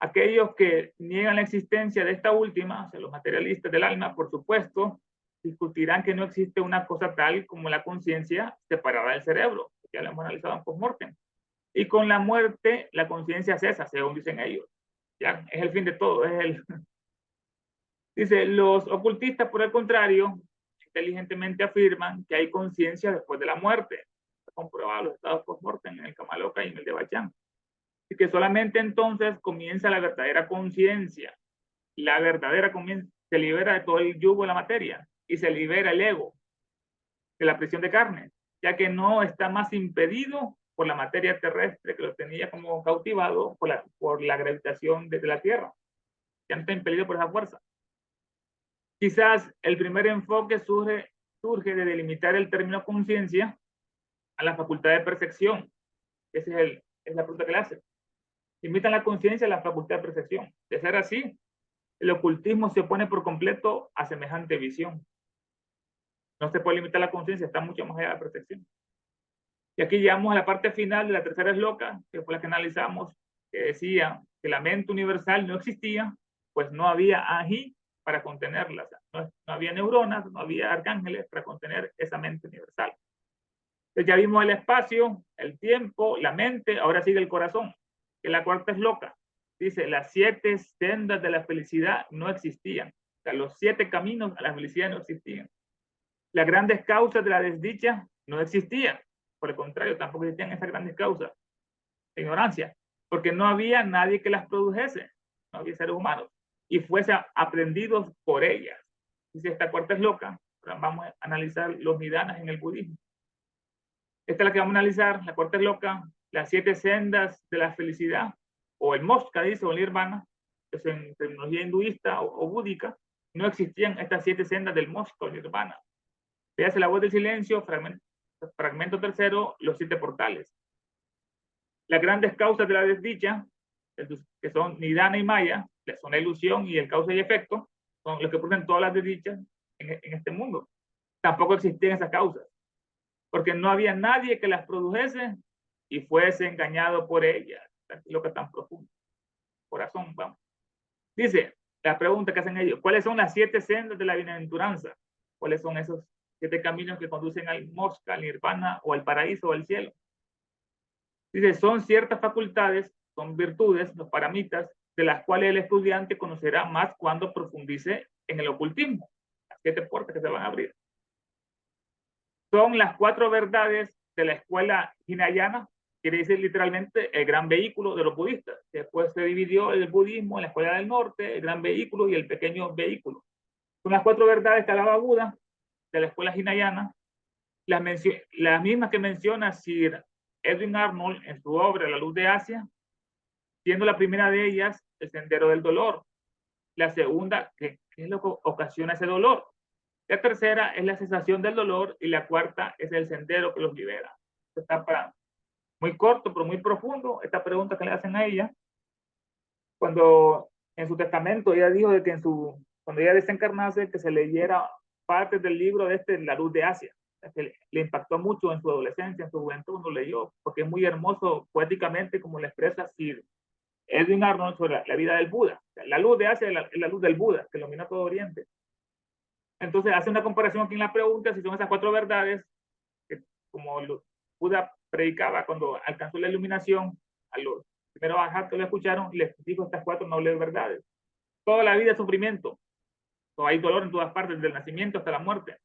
Aquellos que niegan la existencia de esta última, o sea, los materialistas del alma, por supuesto, discutirán que no existe una cosa tal como la conciencia separada del cerebro, ya lo hemos analizado en post-mortem. Y con la muerte, la conciencia cesa, según dicen ellos. Ya, es el fin de todo. Dice, los ocultistas, por el contrario, inteligentemente afirman que hay conciencia después de la muerte. Está comprobado los estados post-mortem en el Kamaloka y en el de Bachán. Y que solamente entonces comienza la verdadera conciencia. La verdadera conciencia se libera de todo el yugo de la materia y se libera el ego de la prisión de carne, ya que no está más impedido por la materia terrestre que lo tenía como cautivado por la gravitación desde la Tierra. Ya no está impedido por esa fuerza. Quizás el primer enfoque surge de delimitar el término conciencia a la facultad de percepción. Esa es la pregunta que le hace. Limitan la conciencia a la facultad de percepción. De ser así, el ocultismo se opone por completo a semejante visión. No se puede limitar la conciencia, está mucho más allá de la percepción. Y aquí llegamos a la parte final de la tercera esloca, que fue la que analizamos, que decía que la mente universal no existía, pues no había ají para contenerla. O sea, no había neuronas, no había arcángeles para contener esa mente universal. Entonces ya vimos el espacio, el tiempo, la mente, ahora sigue el corazón, que la cuarta esloca. Dice, las 7 sendas de la felicidad no existían. O sea, los 7 caminos a la felicidad no existían. Las grandes causas de la desdicha no existían. Por el contrario, tampoco existían esas grandes causas. Ignorancia. Porque no había nadie que las produjese. No había seres humanos. Y fuese aprendidos por ellas. Dice, esta cuarta esloca. Vamos a analizar los nidanas en el budismo. Esta es la que vamos a analizar, la cuarta esloca, las 7 sendas de la felicidad, o el moksha, dice, o el nirvana, que es en terminología hinduista o búdica, no existían estas 7 sendas del moksha o nirvana. Véase la voz del silencio, fragmento tercero, los 7 portales. Las grandes causas de la desdicha, que son nidana y maya, son la ilusión y el causa y efecto, son los que producen todas las desdichas en este mundo. tampoco existían esas causas, porque no había nadie que las produjese y fuese engañado por ellas. Lo que es tan profundo. Corazón, vamos. Dice, la pregunta que hacen ellos, ¿cuáles son las 7 sendas de la bienaventuranza? ¿Cuáles son esos 7 caminos que conducen al moksha, al nirvana, o al paraíso, o al cielo? Dice, son ciertas facultades, son virtudes, los paramitas, de las cuales el estudiante conocerá más cuando profundice en el ocultismo. Las 7 puertas que se van a abrir. Son las 4 verdades de la escuela hinayana, quiere decir literalmente el gran vehículo de los budistas. Después se dividió el budismo en la escuela del norte, el gran vehículo y el pequeño vehículo. Son las 4 verdades que hablaba Buda de la escuela hinayana, las mismas que menciona Sir Edwin Arnold en su obra La luz de Asia, siendo la primera de ellas el sendero del dolor. La segunda, ¿qué es lo que ocasiona ese dolor? La tercera es la cesación del dolor y la cuarta es el sendero que los libera. Está para muy corto, pero muy profundo, esta pregunta que le hacen a ella. Cuando en su testamento ella dijo de que cuando ella desencarnase, que se leyera partes del libro La luz de Asia, que le impactó mucho en su adolescencia, en su juventud, lo leyó, porque es muy hermoso poéticamente como le expresa Sir Edwin Arnold sobre la vida del Buda. La luz de Asia es la luz del Buda, que ilumina todo Oriente. Entonces hace una comparación aquí en la pregunta si son esas 4 verdades que, como Buda predicaba cuando alcanzó la iluminación, a los primeros ajá que lo escucharon, les dijo estas 4 nobles verdades. Toda la vida es sufrimiento, hay dolor en todas partes, desde el nacimiento hasta la muerte.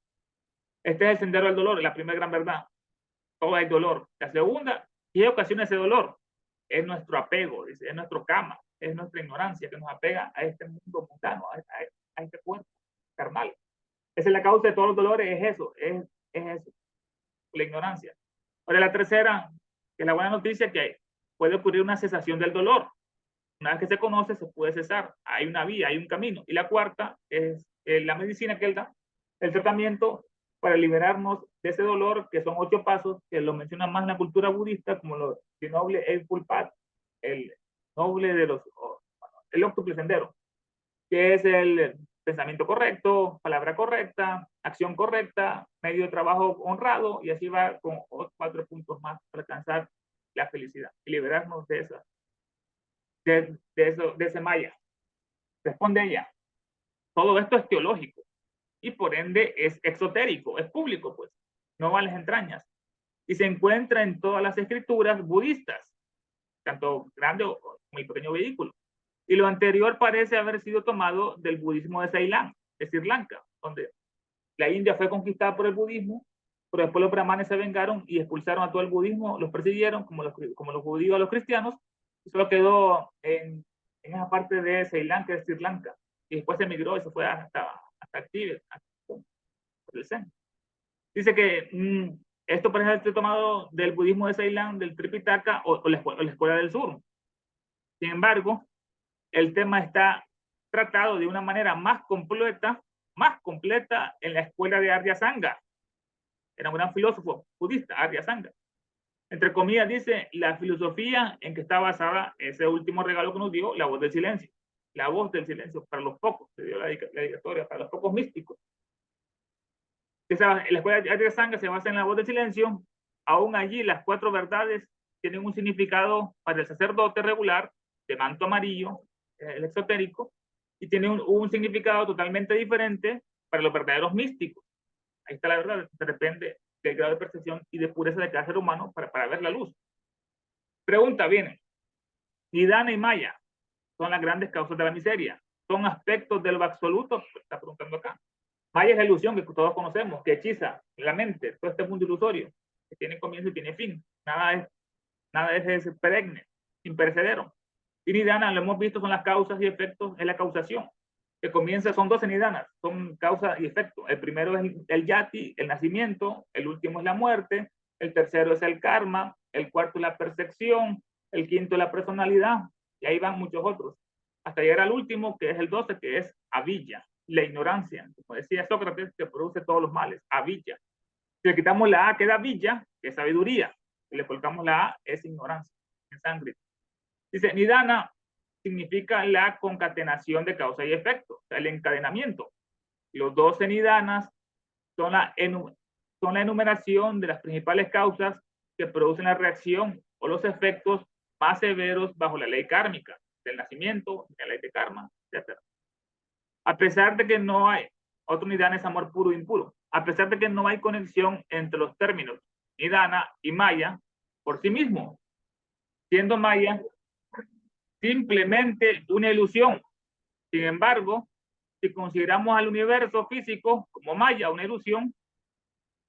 Este es el sendero del dolor, la primera gran verdad. Todo hay dolor. La segunda, ¿qué ocasiona ese dolor? Es nuestro apego, es nuestro karma, es nuestra ignorancia que nos apega a este mundo mundano, a este cuerpo carnal. Esa es la causa de todos los dolores, es eso, la ignorancia. Ahora la tercera, que es la buena noticia, que puede ocurrir una cesación del dolor. Una vez que se conoce, se puede cesar. Hay una vía, hay un camino. Y la cuarta es la medicina que él da, el tratamiento para liberarnos de ese dolor, que son 8 pasos, que lo menciona más en la cultura budista, como lo de noble Eightfold Path, el noble de el octuple sendero, que es el pensamiento correcto, palabra correcta, acción correcta, medio de trabajo honrado, y así va con 4 puntos más para alcanzar la felicidad y liberarnos de ese maya. Responde ella, todo esto es teológico y por ende es exotérico, es público, pues, no va a las entrañas, y se encuentra en todas las escrituras budistas, tanto grande como el pequeño vehículo. Y lo anterior parece haber sido tomado del budismo de Ceilán, de Sri Lanka, donde la India fue conquistada por el budismo, pero después los brahmanes se vengaron y expulsaron a todo el budismo, los persiguieron, como los judíos a los cristianos, y solo quedó en esa parte de Ceilán, que es Sri Lanka, y después se emigró y se fue hasta Tíbet, por el Zen. Dice que esto parece ser tomado del budismo de Ceilán, del Tripitaka o la escuela del sur. Sin embargo, el tema está tratado de una manera más completa en la escuela de Arya Sanga. Era un gran filósofo budista, Arya Sanga. Entre comillas dice, la filosofía en que está basada ese último regalo que nos dio, la voz del silencio. La voz del silencio para los pocos, se dio la dedicatoria, para los pocos místicos. La escuela de Arya Sanga se basa en la voz del silencio. Aún allí las 4 verdades tienen un significado para el sacerdote regular de manto amarillo, el exotérico, y tiene un significado totalmente diferente para los verdaderos místicos. Ahí está la verdad, depende del grado de percepción y de pureza de cada ser humano para ver la luz. Pregunta viene, Nidana y Maya son las grandes causas de la miseria, son aspectos de lo absoluto, está preguntando acá. Maya es la ilusión que todos conocemos, que hechiza la mente, todo este mundo ilusorio, que tiene comienzo y tiene fin. Nada es perenne, imperecedero. Y Nidana, lo hemos visto, son las causas y efectos, es la causación. Que comienza, son 12 nidanas, son causa y efecto. El primero es el yati, el nacimiento, el último es la muerte, el tercero es el karma, el cuarto es la percepción, el quinto es la personalidad, y ahí van muchos otros. Hasta llegar al último, que es el 12, que es avijja, la ignorancia. Como decía Sócrates, que produce todos los males, avijja. Si le quitamos la A, queda vijja, que es sabiduría. Si le colocamos la A, es ignorancia, en sánscrito. Dice, Nidana significa la concatenación de causa y efecto, o sea, el encadenamiento. Los 12 nidanas son la enumeración de las principales causas que producen la reacción o los efectos más severos bajo la ley kármica, del nacimiento, de la ley de karma, etc. A pesar de que no hay, otra nidana es amor puro e impuro, a pesar de que no hay conexión entre los términos nidana y maya por sí mismo, siendo maya simplemente una ilusión. Sin embargo, si consideramos al universo físico como maya, una ilusión,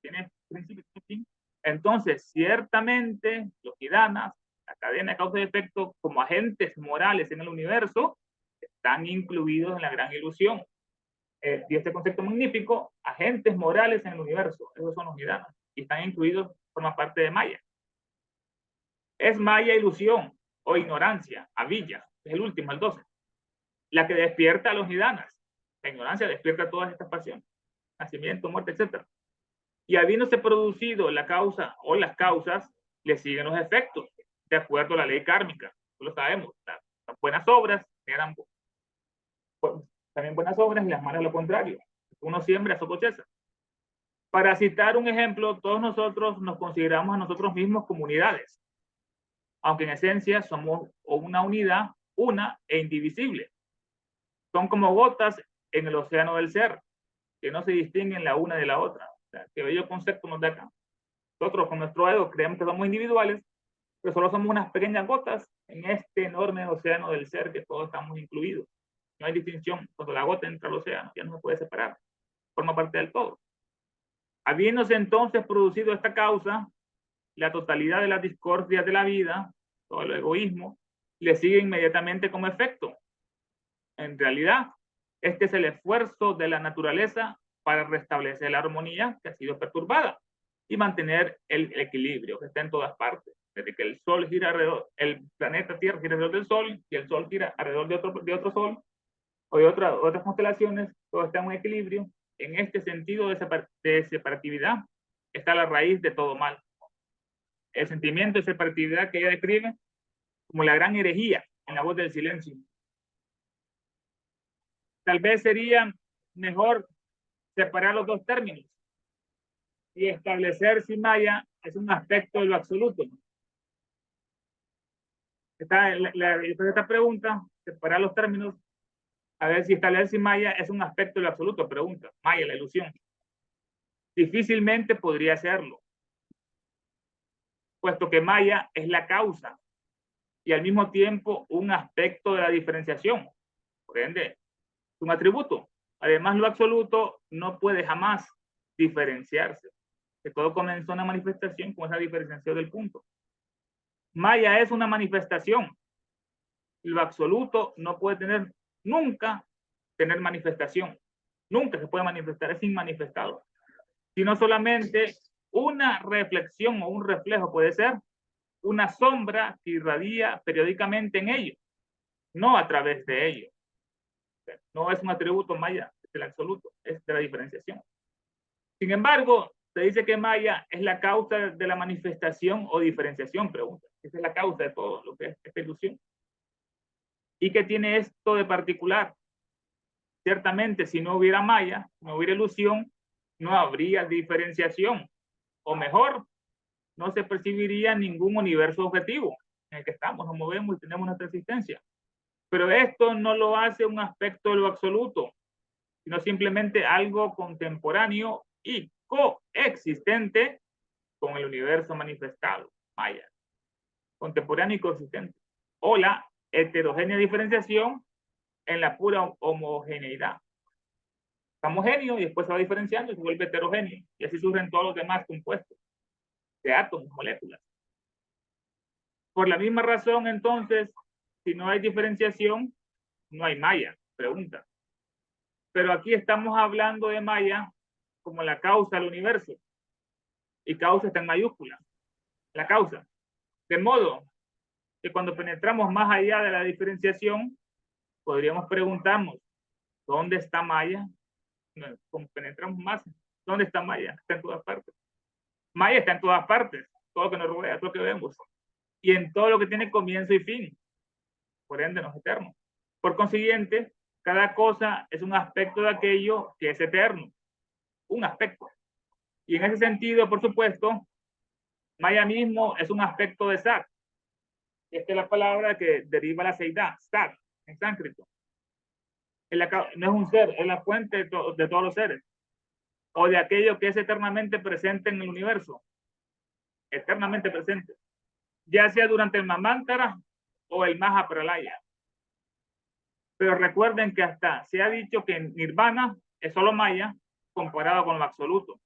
tiene principio y fin, entonces ciertamente los nidanas, la cadena de causa y efecto, como agentes morales en el universo, están incluidos en la gran ilusión. Y este concepto magnífico, agentes morales en el universo, esos son los nidanas, y están incluidos, forman parte de maya. Es maya ilusión o ignorancia, avilla, es el último, el 12, la que despierta a los nidanas. La ignorancia despierta todas estas pasiones, nacimiento, muerte, etc. Y habiéndose producido la causa o las causas, le siguen los efectos, de acuerdo a la ley kármica. Lo sabemos, las buenas obras generan también buenas obras y las malas lo contrario. Uno siembra, eso cosecha. Para citar un ejemplo, todos nosotros nos consideramos a nosotros mismos como unidades, aunque en esencia somos una unidad, una e indivisible. Son como gotas en el océano del ser, que no se distinguen la una de la otra. O sea, qué bello concepto nos da acá. Nosotros con nuestro ego creemos que somos individuales, pero solo somos unas pequeñas gotas en este enorme océano del ser que todos estamos incluidos. No hay distinción. Cuando la gota entra al océano, ya no se puede separar. Forma parte del todo. Habiéndose entonces producido esta causa, la totalidad de las discordias de la vida, todo el egoísmo, le sigue inmediatamente como efecto. En realidad, este es el esfuerzo de la naturaleza para restablecer la armonía que ha sido perturbada y mantener el equilibrio que está en todas partes. Desde que el Sol gira alrededor, el planeta Tierra gira alrededor del Sol y el Sol gira alrededor de otro Sol o de otras constelaciones, todo está en un equilibrio. En este sentido de separatividad está la raíz de todo mal. El sentimiento de separatividad que ella describe como la gran herejía en la voz del silencio. Tal vez sería mejor separar los dos términos y establecer si maya es un aspecto de lo absoluto. Esta pregunta, separar los términos, a ver si establecer si maya es un aspecto de lo absoluto, pregunta. Maya, la ilusión. Difícilmente podría serlo, puesto que maya es la causa y al mismo tiempo un aspecto de la diferenciación. Por ende, es un atributo. Además, lo absoluto no puede jamás diferenciarse. Que todo comenzó una manifestación con esa diferenciación del punto. Maya es una manifestación. Lo absoluto no puede nunca tener manifestación. Nunca se puede manifestar, es inmanifestado. Sino solamente una reflexión o un reflejo puede ser una sombra que irradia periódicamente en ello, no a través de ello. No es un atributo maya del absoluto, es de la diferenciación. Sin embargo, se dice que maya es la causa de la manifestación o diferenciación, pregunta. Esa es la causa de todo lo que es esta ilusión. ¿Y qué tiene esto de particular? Ciertamente, si no hubiera maya, no hubiera ilusión, no habría diferenciación. O mejor, no se percibiría ningún universo objetivo en el que estamos, nos movemos y tenemos nuestra existencia. Pero esto no lo hace un aspecto de lo absoluto, sino simplemente algo contemporáneo y coexistente con el universo manifestado, maya. Contemporáneo y coexistente. O la heterogénea diferenciación en la pura homogeneidad. Está homogéneo y después se va diferenciando y se vuelve heterogéneo. Y así surgen todos los demás compuestos de átomos, moléculas. Por la misma razón, entonces, si no hay diferenciación, no hay maya, pregunta. Pero aquí estamos hablando de maya como la causa del universo. Y causa está en mayúscula. La causa. De modo que cuando penetramos más allá de la diferenciación, podríamos preguntarnos, ¿dónde está maya? Cuando penetramos más, ¿dónde está maya? Está en todas partes. Maya está en todas partes, todo lo que nos rodea, todo lo que vemos. Y en todo lo que tiene comienzo y fin. Por ende, no es eterno. Por consiguiente, cada cosa es un aspecto de aquello que es eterno. Un aspecto. Y en ese sentido, por supuesto, Maya mismo es un aspecto de Sat. Esta es la palabra que deriva la seidá, Sat, en sánscrito. No es un ser, es la fuente de todos los seres. O de aquello que es eternamente presente en el universo. Eternamente presente. Ya sea durante el Mamantara o el Mahapralaya. Pero recuerden que hasta se ha dicho que Nirvana es solo Maya comparado con lo absoluto.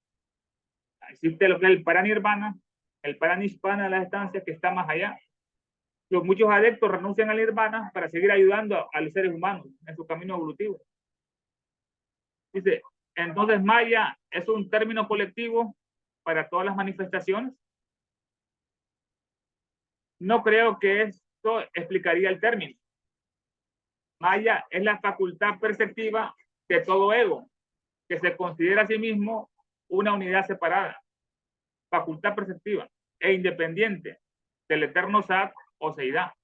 Existe lo que es el Paranirvana, el Paranishpana de las estancias que está más allá. Muchos adeptos renuncian al Nirvana para seguir ayudando a los seres humanos en su camino evolutivo. Dice, entonces Maya es un término colectivo para todas las manifestaciones. No creo que esto explicaría el término. Maya es la facultad perceptiva de todo ego, que se considera a sí mismo una unidad separada, facultad perceptiva e independiente del eterno Sat o Seidá.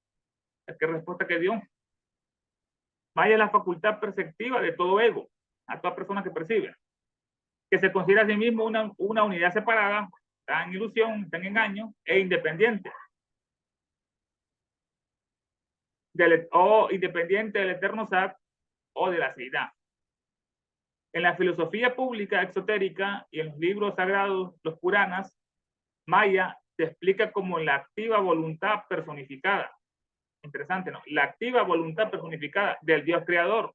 ¿Qué respuesta que dio? Maya es la facultad perceptiva de todo ego, a toda persona que percibe, que se considera a sí mismo una unidad separada, está en ilusión, está en engaño e independiente. Independiente del eterno Sat o de la Seidá. En la filosofía pública exotérica y en los libros sagrados, los Puranas, Maya se explica como la activa voluntad personificada. Interesante, ¿no? La activa voluntad personificada del Dios creador.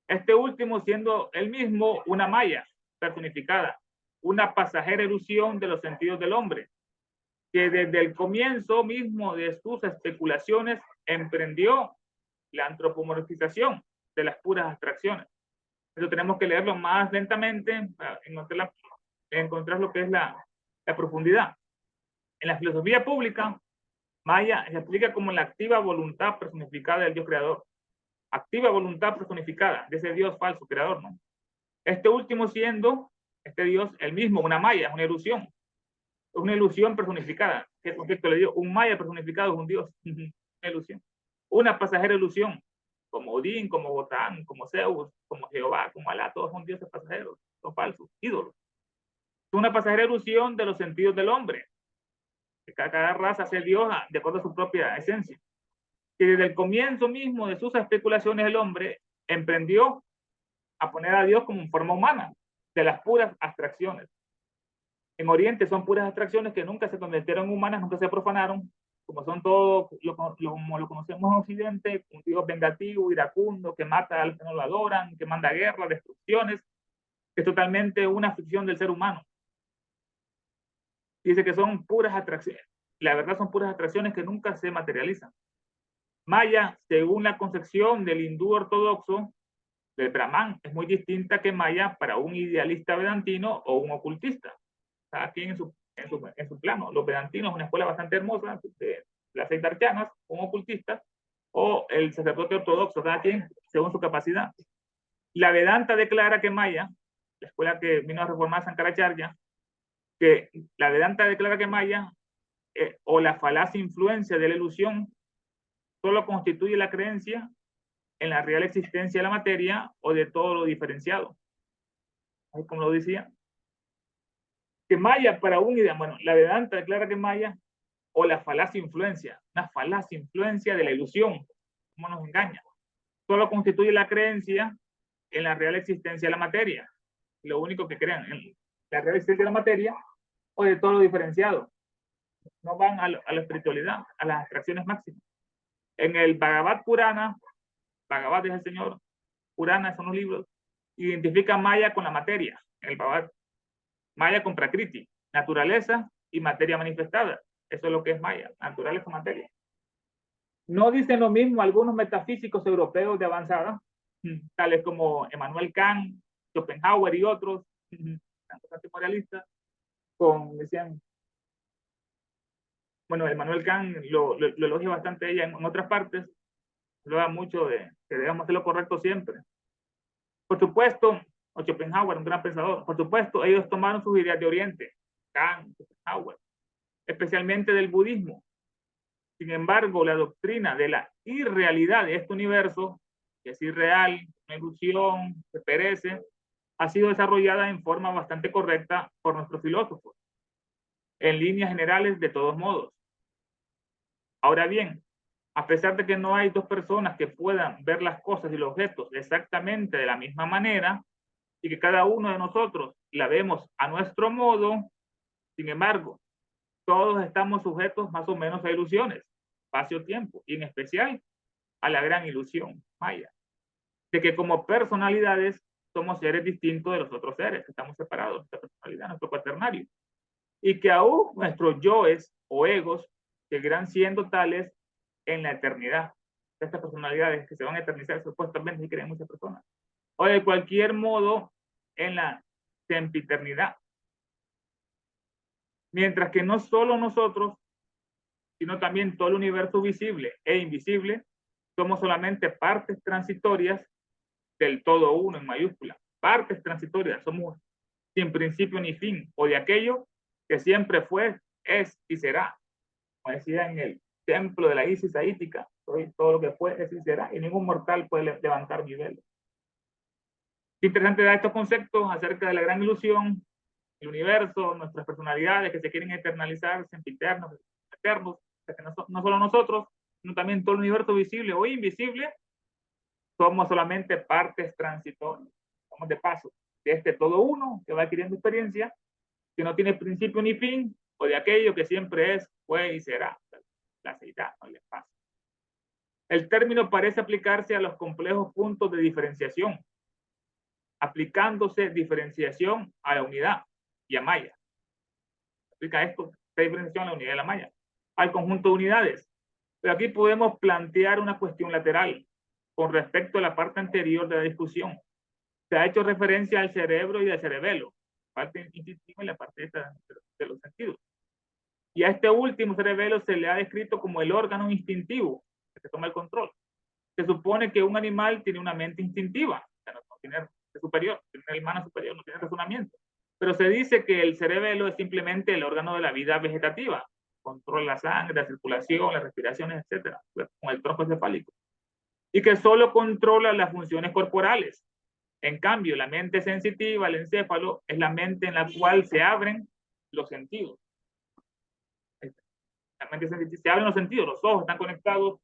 Este último siendo él mismo una Maya personificada, una pasajera ilusión de los sentidos del hombre, que desde el comienzo mismo de sus especulaciones emprendió la antropomorfización de las puras abstracciones. Eso tenemos que leerlo más lentamente para encontrar lo que es la profundidad. En la filosofía pública, Maya se explica como la activa voluntad personificada del Dios creador. Activa voluntad personificada de ese Dios falso creador, ¿no? Este último siendo, este Dios, el mismo, una Maya, es una ilusión personificada. ¿Qué contexto le digo? Un Maya personificado es un Dios, una ilusión. Una pasajera ilusión, como Odín, como Botán, como Zeus, como Jehová, como Alá, todos son dioses pasajeros, son falsos, ídolos. Es una pasajera ilusión de los sentidos del hombre. Cada raza hace Dios de acuerdo a su propia esencia. Que desde el comienzo mismo de sus especulaciones el hombre emprendió a poner a Dios como en forma humana, de las puras abstracciones. En Oriente son puras abstracciones que nunca se convirtieron en humanas, nunca se profanaron, como son todos, como lo conocemos en Occidente, un Dios vengativo, iracundo, que mata a los que no lo adoran, que manda guerra, destrucciones, que es totalmente una ficción del ser humano. Dice que son puras atracciones. La verdad son puras atracciones que nunca se materializan. Maya, según la concepción del hindú ortodoxo, del Brahman, es muy distinta que Maya para un idealista vedantino o un ocultista. Cada quien en su plano. Los vedantinos, una escuela bastante hermosa, de las seis darchanas, un ocultista, o el sacerdote ortodoxo, cada quien según su capacidad. La Vedanta declara que Maya, la escuela que vino a reformar Sankaracharya, que la Vedanta declara que Maya o la falaz influencia de la ilusión solo constituye la creencia en la real existencia de la materia o de todo lo diferenciado. Como lo decía, que Maya para un idea, bueno, la Vedanta declara que Maya o la falaz influencia, una falaz influencia de la ilusión, como nos engaña, solo constituye la creencia en la real existencia de la materia. Lo único que crean en la real existencia de la materia o de todo lo diferenciado. No van a la espiritualidad, a las abstracciones máximas. En el Bhagavad Purana, Bhagavad es el Señor, Purana son los libros, identifica Maya con la materia. En el Bhagavad, Maya con Prakriti, naturaleza y materia manifestada. Eso es lo que es Maya, naturaleza y materia. No dicen lo mismo algunos metafísicos europeos de avanzada, tales como Emmanuel Kant, Schopenhauer y otros, bastante moralistas, decían, bueno, Emmanuel Kant lo elogia bastante ella en otras partes, lo da mucho de que debemos hacer lo correcto siempre. Por supuesto, o Schopenhauer, un gran pensador, por supuesto, ellos tomaron sus ideas de Oriente, Kant, Schopenhauer, especialmente del budismo. Sin embargo, la doctrina de la irrealidad de este universo, que es irreal, una ilusión, que perece, ha sido desarrollada en forma bastante correcta por nuestros filósofos, en líneas generales de todos modos. Ahora bien, a pesar de que no hay dos personas que puedan ver las cosas y los objetos exactamente de la misma manera, y que cada uno de nosotros la vemos a nuestro modo, sin embargo, todos estamos sujetos más o menos a ilusiones, espacio-tiempo, y en especial a la gran ilusión maya, de que como personalidades somos seres distintos de los otros seres, que estamos separados de nuestra personalidad, nuestro cuaternario, y que aún nuestros yoes o egos seguirán siendo tales en la eternidad. Estas personalidades que se van a eternizar supuestamente si creen muchas personas, o de cualquier modo en la sempiternidad. Mientras que no solo nosotros, sino también todo el universo visible e invisible, somos solamente partes transitorias del todo uno en mayúscula. Partes transitorias, somos sin principio ni fin, o de aquello que siempre fue, es y será. Como decía en el templo de la Isis aítica, soy todo lo que fue, es y será, y ningún mortal puede levantar mi velo. Qué interesante da estos conceptos acerca de la gran ilusión, el universo, nuestras personalidades que se quieren eternalizar, sempiternos, eternos, que no solo nosotros, sino también todo el universo visible o invisible, somos solamente partes transitorias, somos de paso de este todo uno que va adquiriendo experiencia, que no tiene principio ni fin, o de aquello que siempre es, fue y será, la seidad, no le pasa. El término parece aplicarse a los complejos puntos de diferenciación, aplicándose diferenciación a la unidad y a maya. Aplica esto, esta diferenciación a la unidad y a la maya, al conjunto de unidades. Pero aquí podemos plantear una cuestión lateral con respecto a la parte anterior de la discusión. Se ha hecho referencia al cerebro y al cerebelo, parte instintiva y la parte de los sentidos. Y a este último cerebelo se le ha descrito como el órgano instintivo que toma el control. Se supone que un animal tiene una mente instintiva, o sea, no tiene superior, tiene una hermana superior, no tiene razonamiento. Pero se dice que el cerebelo es simplemente el órgano de la vida vegetativa, controla la sangre, la circulación, las respiraciones, etcétera, con el tronco encefálico. Y que solo controla las funciones corporales. En cambio, la mente sensitiva, el encéfalo, es la mente en la cual se abren los sentidos. La mente sensitiva, se abren los sentidos, los ojos están conectados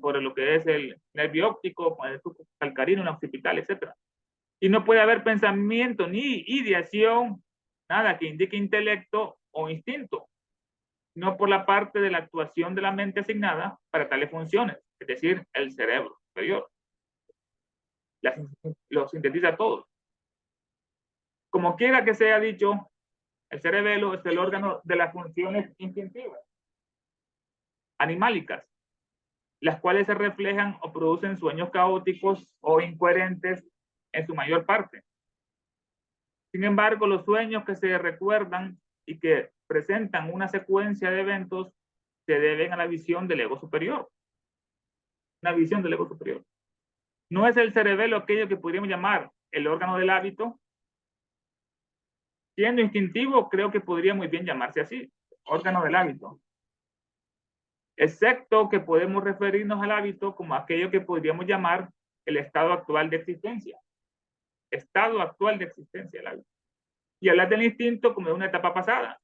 por lo que es el nervio óptico, con el flujo calcarino, el occipital, etc. Y no puede haber pensamiento ni ideación, nada que indique intelecto o instinto, no por la parte de la actuación de la mente asignada para tales funciones, es decir, el cerebro superior. Lo sintetiza todo. Como quiera que sea dicho, el cerebelo es el órgano de las funciones instintivas, animálicas, las cuales se reflejan o producen sueños caóticos o incoherentes en su mayor parte. Sin embargo, los sueños que se recuerdan y que presentan una secuencia de eventos se deben a la visión del ego superior. Una visión del ego superior. No es el cerebelo aquello que podríamos llamar el órgano del hábito. Siendo instintivo, creo que podría muy bien llamarse así, órgano del hábito. Excepto que podemos referirnos al hábito como aquello que podríamos llamar el estado actual de existencia. Estado actual de existencia del hábito. Y hablar del instinto como de una etapa pasada,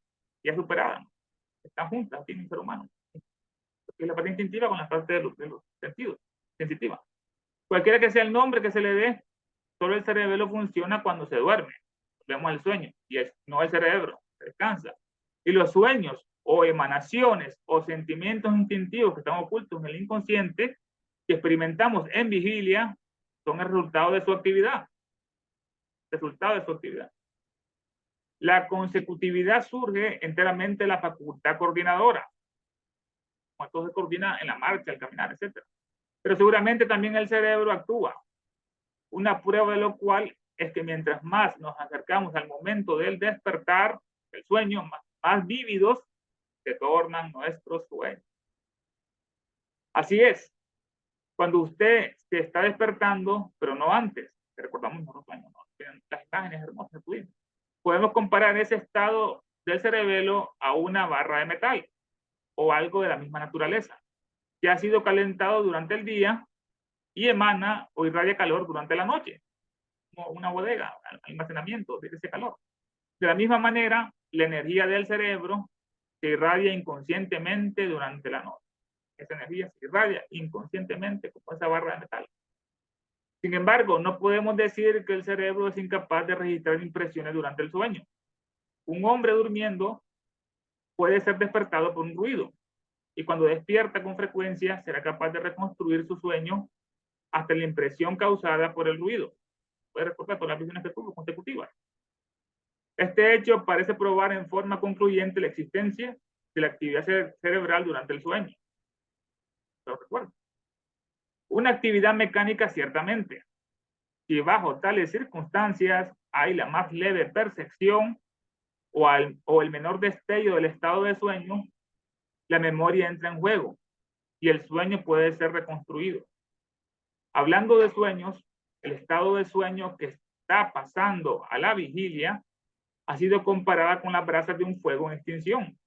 ya superada. Están juntas aquí en el ser humano. Porque la parte instintiva con la parte de los sentidos, sensitiva. Cualquiera que sea el nombre que se le dé, solo el cerebelo funciona cuando se duerme. Vemos el sueño, y no el cerebro, descansa. Y los sueños, o emanaciones, o sentimientos instintivos que están ocultos en el inconsciente, que experimentamos en vigilia, son el resultado de su actividad. Resultado de su actividad. La consecutividad surge enteramente de la facultad coordinadora. Como todo se coordina en la marcha, al caminar, etc. Pero seguramente también el cerebro actúa. Una prueba de lo cual es que mientras más nos acercamos al momento del despertar, del sueño, más vívidos se tornan nuestros sueños. Así es. Cuando usted se está despertando, pero no antes, recordamos los sueños, ¿no? Las imágenes hermosas que tuvimos. Podemos comparar ese estado del cerebelo a una barra de metal o algo de la misma naturaleza, que ha sido calentado durante el día y emana o irradia calor durante la noche. como una bodega, almacenamiento de ese calor. De la misma manera, la energía del cerebro se irradia inconscientemente durante la noche. Esa energía se irradia inconscientemente como esa barra de metal. Sin embargo, no podemos decir que el cerebro es incapaz de registrar impresiones durante el sueño. Un hombre durmiendo puede ser despertado por un ruido y cuando despierta con frecuencia será capaz de reconstruir su sueño hasta la impresión causada por el ruido. Puede recordar todas las visiones que tuvo consecutivas. Este hecho parece probar en forma concluyente la existencia de la actividad cerebral durante el sueño. ¿Lo recuerdo? Una actividad mecánica ciertamente. Si bajo tales circunstancias hay la más leve percepción o el menor destello del estado de sueño, la memoria entra en juego y el sueño puede ser reconstruido. Hablando de sueños, el estado de sueño que está pasando a la vigilia ha sido comparada con las brasas de un fuego en extinción.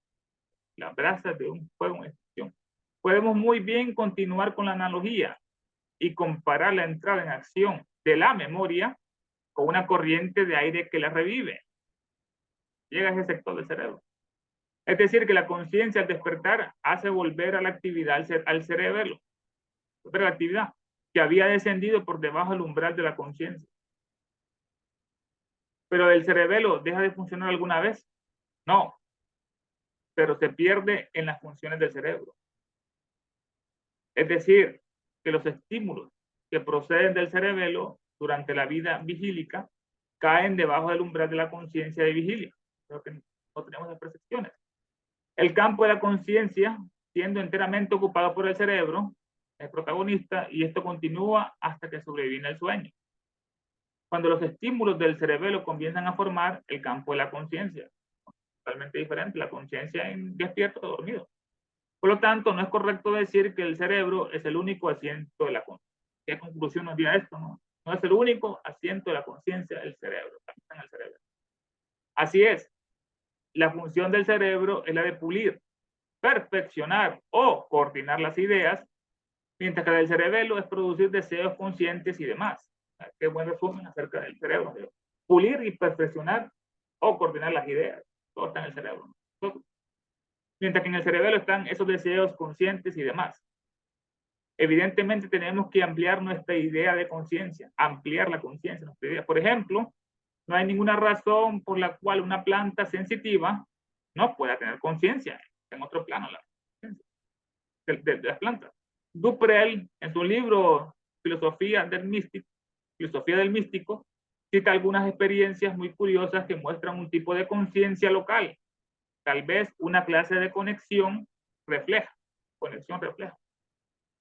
Las brasas de un fuego en extinción. Podemos muy bien continuar con la analogía y comparar la entrada en acción de la memoria con una corriente de aire que la revive. Llega a ese sector del cerebro. Es decir, que la conciencia al despertar hace volver a la actividad al cerebro, volver a la actividad que había descendido por debajo del umbral de la conciencia. Pero el cerebelo deja de funcionar alguna vez. No, pero se pierde en las funciones del cerebro. Es decir, que los estímulos que proceden del cerebelo durante la vida vigílica caen debajo del umbral de la conciencia de vigilia. Creo que no tenemos las percepciones. El campo de la conciencia, siendo enteramente ocupado por el cerebro, es protagonista y esto continúa hasta que sobreviene el sueño. Cuando los estímulos del cerebelo comienzan a formar el campo de la conciencia, totalmente diferente, la conciencia en despierto o dormido. Por lo tanto, no es correcto decir que el cerebro es el único asiento de la conciencia. ¿Qué conclusión nos dirá esto? No es el único asiento de la conciencia del cerebro, también en el cerebro. Así es, la función del cerebro es la de pulir, perfeccionar o coordinar las ideas, mientras que la del cerebelo es producir deseos conscientes y demás. Qué buen resumen acerca del cerebro. Pulir y perfeccionar o coordinar las ideas. Todo está en el cerebro. Mientras que en el cerebelo están esos deseos conscientes y demás. Evidentemente tenemos que ampliar nuestra idea de conciencia, ampliar la conciencia. Por ejemplo, no hay ninguna razón por la cual una planta sensitiva no pueda tener conciencia en otro plano de las plantas. Duprel, en su libro Filosofía del Místico, cita algunas experiencias muy curiosas que muestran un tipo de conciencia local. Tal vez una clase de conexión refleja.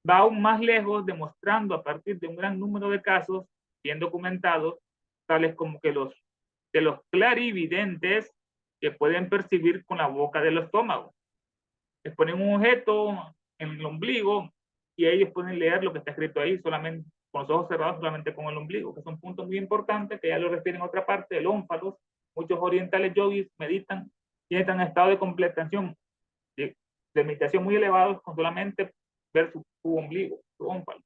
Va aún más lejos, demostrando a partir de un gran número de casos bien documentados, tales como que los clarividentes que pueden percibir con la boca del estómago. Les ponen un objeto en el ombligo y ellos pueden leer lo que está escrito ahí solamente con los ojos cerrados, solamente con el ombligo, que son puntos muy importantes que ya lo refieren a otra parte, el ónfalos. Muchos orientales yogis meditan y entran en estado de completación, de meditación muy elevados con solamente ver su ombligo, su ónfalo.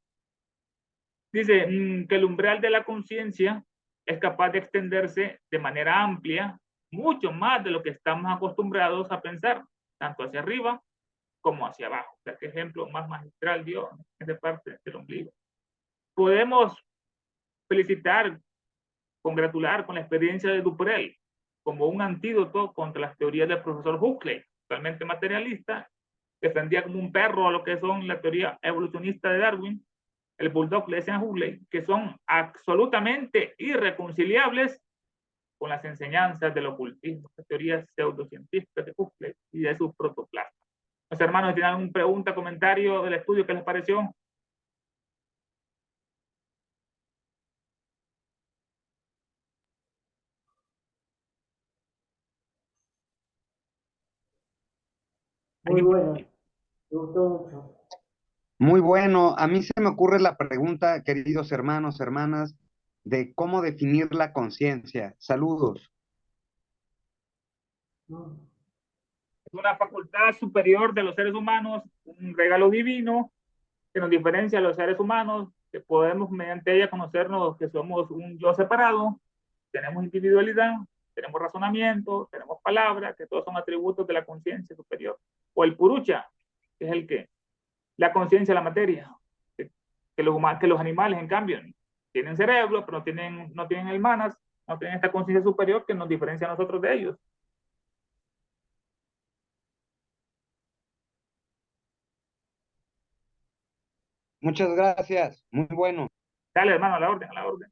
Dice que el umbral de la conciencia es capaz de extenderse de manera amplia, mucho más de lo que estamos acostumbrados a pensar, tanto hacia arriba como hacia abajo. O sea, qué ejemplo más magistral dio en esa parte del ombligo. Podemos felicitar, congratular con la experiencia de Duprel como un antídoto contra las teorías del profesor Huxley, totalmente materialista, defendía como un perro a lo que son la teoría evolucionista de Darwin, el bulldog le decían a Huxley, que son absolutamente irreconciliables con las enseñanzas del ocultismo, las teorías pseudocientíficas de Huxley y de su protoplasma. Los hermanos, ¿tienen alguna pregunta, comentario del estudio que les pareció? Muy bueno, me gustó mucho. Muy bueno. A mí se me ocurre la pregunta, queridos hermanos, hermanas, de cómo definir la conciencia. Saludos. Es una facultad superior de los seres humanos, un regalo divino que nos diferencia a los seres humanos que podemos mediante ella conocernos que somos un yo separado, tenemos individualidad, tenemos razonamiento, tenemos palabra, que todos son atributos de la conciencia superior. O el purucha, que es el que, la conciencia de la materia, que los animales, en cambio, tienen cerebro, pero no tienen el manas, no tienen esta conciencia superior que nos diferencia a nosotros de ellos. Muchas gracias, muy bueno. Dale, hermano, a la orden, a la orden.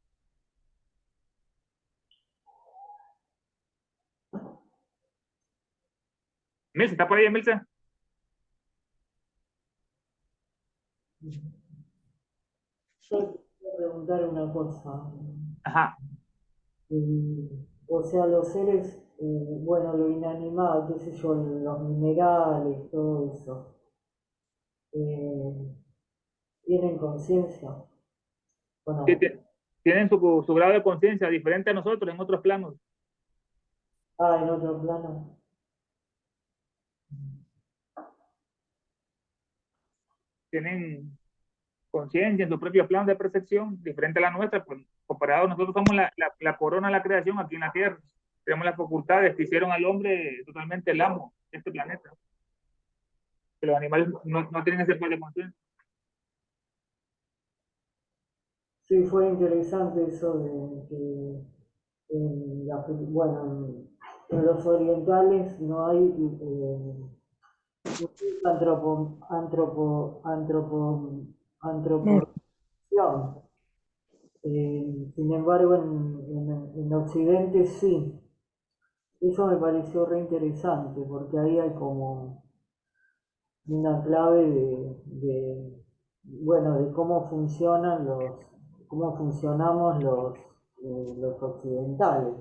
Milce, ¿está por ahí, Milce? Yo quiero preguntar una cosa. Ajá. O sea, los seres, bueno, lo inanimado, qué sé yo, los minerales, todo eso, ¿tienen conciencia o no? Tienen su grado de conciencia diferente a nosotros en otros planos. Ah, en otro plano. Tienen conciencia en su propio plano de percepción, diferente a la nuestra, pues comparado, nosotros somos la corona de la creación aquí en la Tierra. Tenemos las facultades que hicieron al hombre totalmente el amo de este planeta. Que los animales no tienen ese poder de conciencia. Sí, fue interesante eso de que bueno, en los orientales no hay antropoción. Sin embargo, en Occidente sí. Eso me pareció re interesante porque ahí hay como una clave bueno, de cómo cómo funcionamos los occidentales.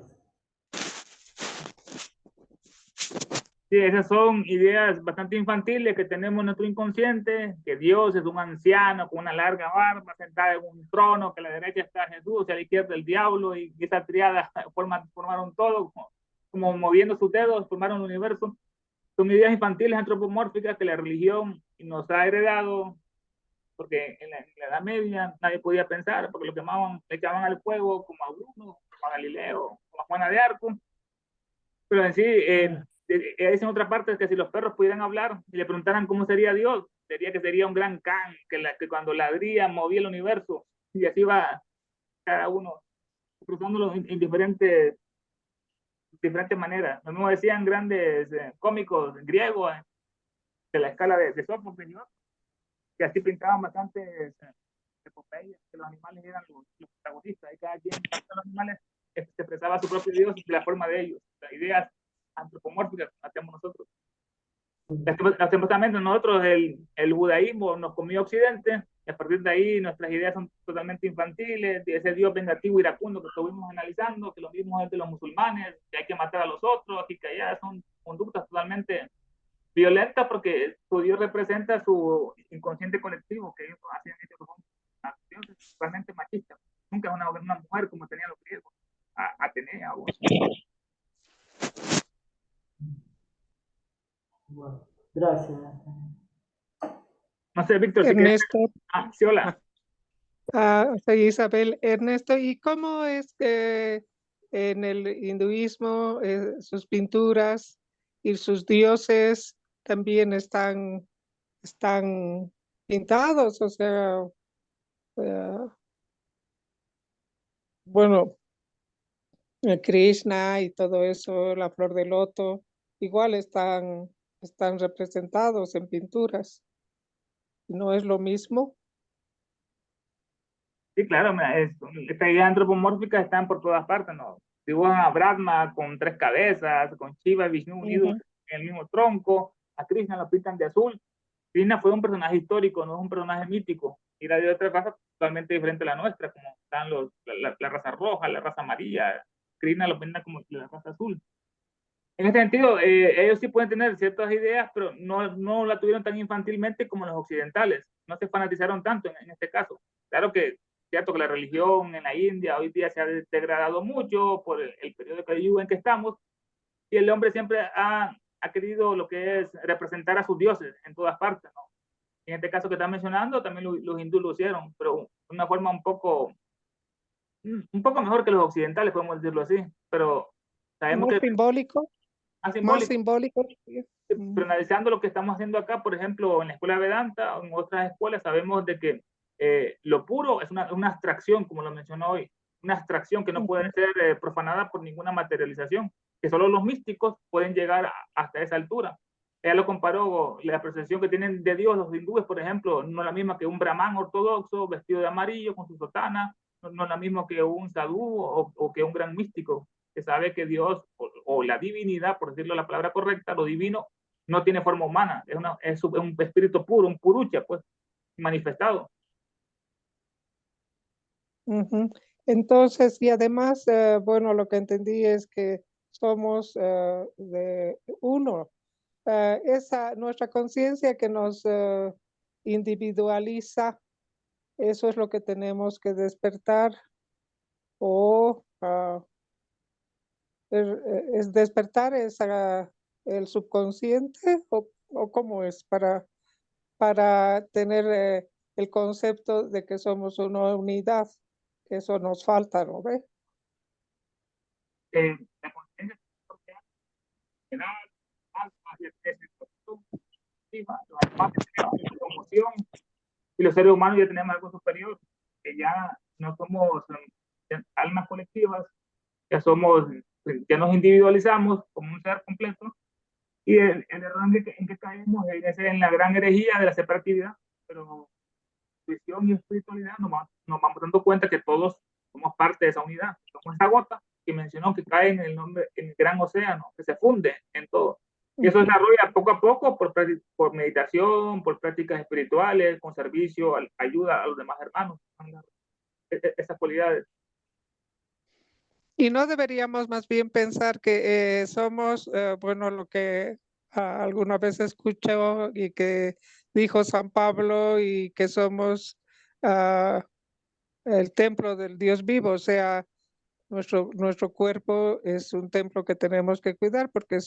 Sí, esas son ideas bastante infantiles que tenemos en nuestro inconsciente, que Dios es un anciano con una larga barba, sentado en un trono, que a la derecha está Jesús y a la izquierda el diablo, y esa triada formaron todo, como moviendo sus dedos, formaron el universo. Son ideas infantiles antropomórficas que la religión nos ha heredado, porque en la Edad Media nadie podía pensar, porque lo quemaban, le echaban al fuego como a Bruno, como a Galileo, como a Juana de Arco. Pero en sí, dicen otra parte que si los perros pudieran hablar y le preguntaran cómo sería Dios, sería un gran can, que cuando ladría movía el universo, y así va cada uno cruzándolo en diferentes maneras. Lo mismo decían grandes cómicos griegos de la escala de Sófocles, que así pintaban bastantes epopeyas, que los animales eran los protagonistas, y cada quien, los animales, se expresaba su propio Dios y la forma de ellos, las ideas antropomórficas que hacemos nosotros. Lastimosamente nosotros el judaísmo nos comió Occidente, y a partir de ahí nuestras ideas son totalmente infantiles, de ese Dios vengativo iracundo que estuvimos analizando, que lo mismo es de los musulmanes, que hay que matar a los otros, y que allá son conductas totalmente violentas porque su Dios representa su inconsciente colectivo, que ellos hacen acciones totalmente machistas. Nunca una mujer como tenían los griegos, Atenea o Bueno, gracias. no sé, Víctor, si Ernesto, sí, hola. soy Isabel. Ernesto, ¿y cómo es que en el hinduismo sus pinturas y sus dioses también están pintados? O sea, bueno, Krishna y todo eso, la flor de loto, igual están representados en pinturas. ¿No es lo mismo? Sí, claro, esta idea antropomórfica están por todas partes, ¿no? Dibujan a Brahma con 3 cabezas, con Shiva y Vishnu unidos en el mismo tronco, a Krishna lo pintan de azul. Krishna fue un personaje histórico, no es un personaje mítico, y la de otra raza totalmente diferente a la nuestra, como están la raza roja, la raza amarilla. Krishna lo pintan como la raza azul. En este sentido, ellos sí pueden tener ciertas ideas, pero no la tuvieron tan infantilmente como los occidentales. No se fanatizaron tanto en este caso. Claro que cierto que la religión en la India hoy día se ha degradado mucho por el periodo de Kali Yuga en que estamos, y el hombre siempre ha querido lo que es representar a sus dioses en todas partes, ¿no? En este caso que está mencionando, también los hindúes lo hicieron, pero de una forma un poco mejor que los occidentales, podemos decirlo así, pero sabemos Más que simbólico, es más simbólico. simbólico. Sí. Pero analizando lo que estamos haciendo acá, por ejemplo, en la escuela Vedanta o en otras escuelas, sabemos de que lo puro es una abstracción, como lo mencionó hoy, una abstracción que no puede ser profanada por ninguna materialización, que solo los místicos pueden llegar hasta esa altura. Ella lo comparó, la percepción que tienen de Dios los hindúes, por ejemplo, no es la misma que un brahman ortodoxo vestido de amarillo con su sotana, no es la misma que un sadhu o que un gran místico que sabe que Dios o la divinidad, por decirlo la palabra correcta, lo divino, no tiene forma humana, es un espíritu puro, un purucha, pues, manifestado. Entonces, y además, bueno, lo que entendí es que somos de uno. Nuestra conciencia que nos individualiza, eso es lo que tenemos que despertar o es despertar el subconsciente o cómo es para tener el concepto de que somos una unidad, que eso nos falta, ¿no ve? La conciencia general, los animales tenemos locomoción y los seres humanos ya tenemos algo superior, que ya no somos almas colectivas, ya nos individualizamos como un ser completo. Y el error en que caemos es en la gran herejía de la separatividad, pero visión y espiritualidad nos vamos dando cuenta que todos somos parte de esa unidad, somos esa gota que mencionó que cae en el gran océano, que se funde en todo. Y eso se desarrolla poco a poco por meditación, por prácticas espirituales, con servicio, ayuda a los demás hermanos, esas cualidades. Y no deberíamos más bien pensar que somos, bueno, lo que alguna vez escuché y que dijo San Pablo, y que somos el templo del Dios vivo, o sea, nuestro cuerpo es un templo que tenemos que cuidar porque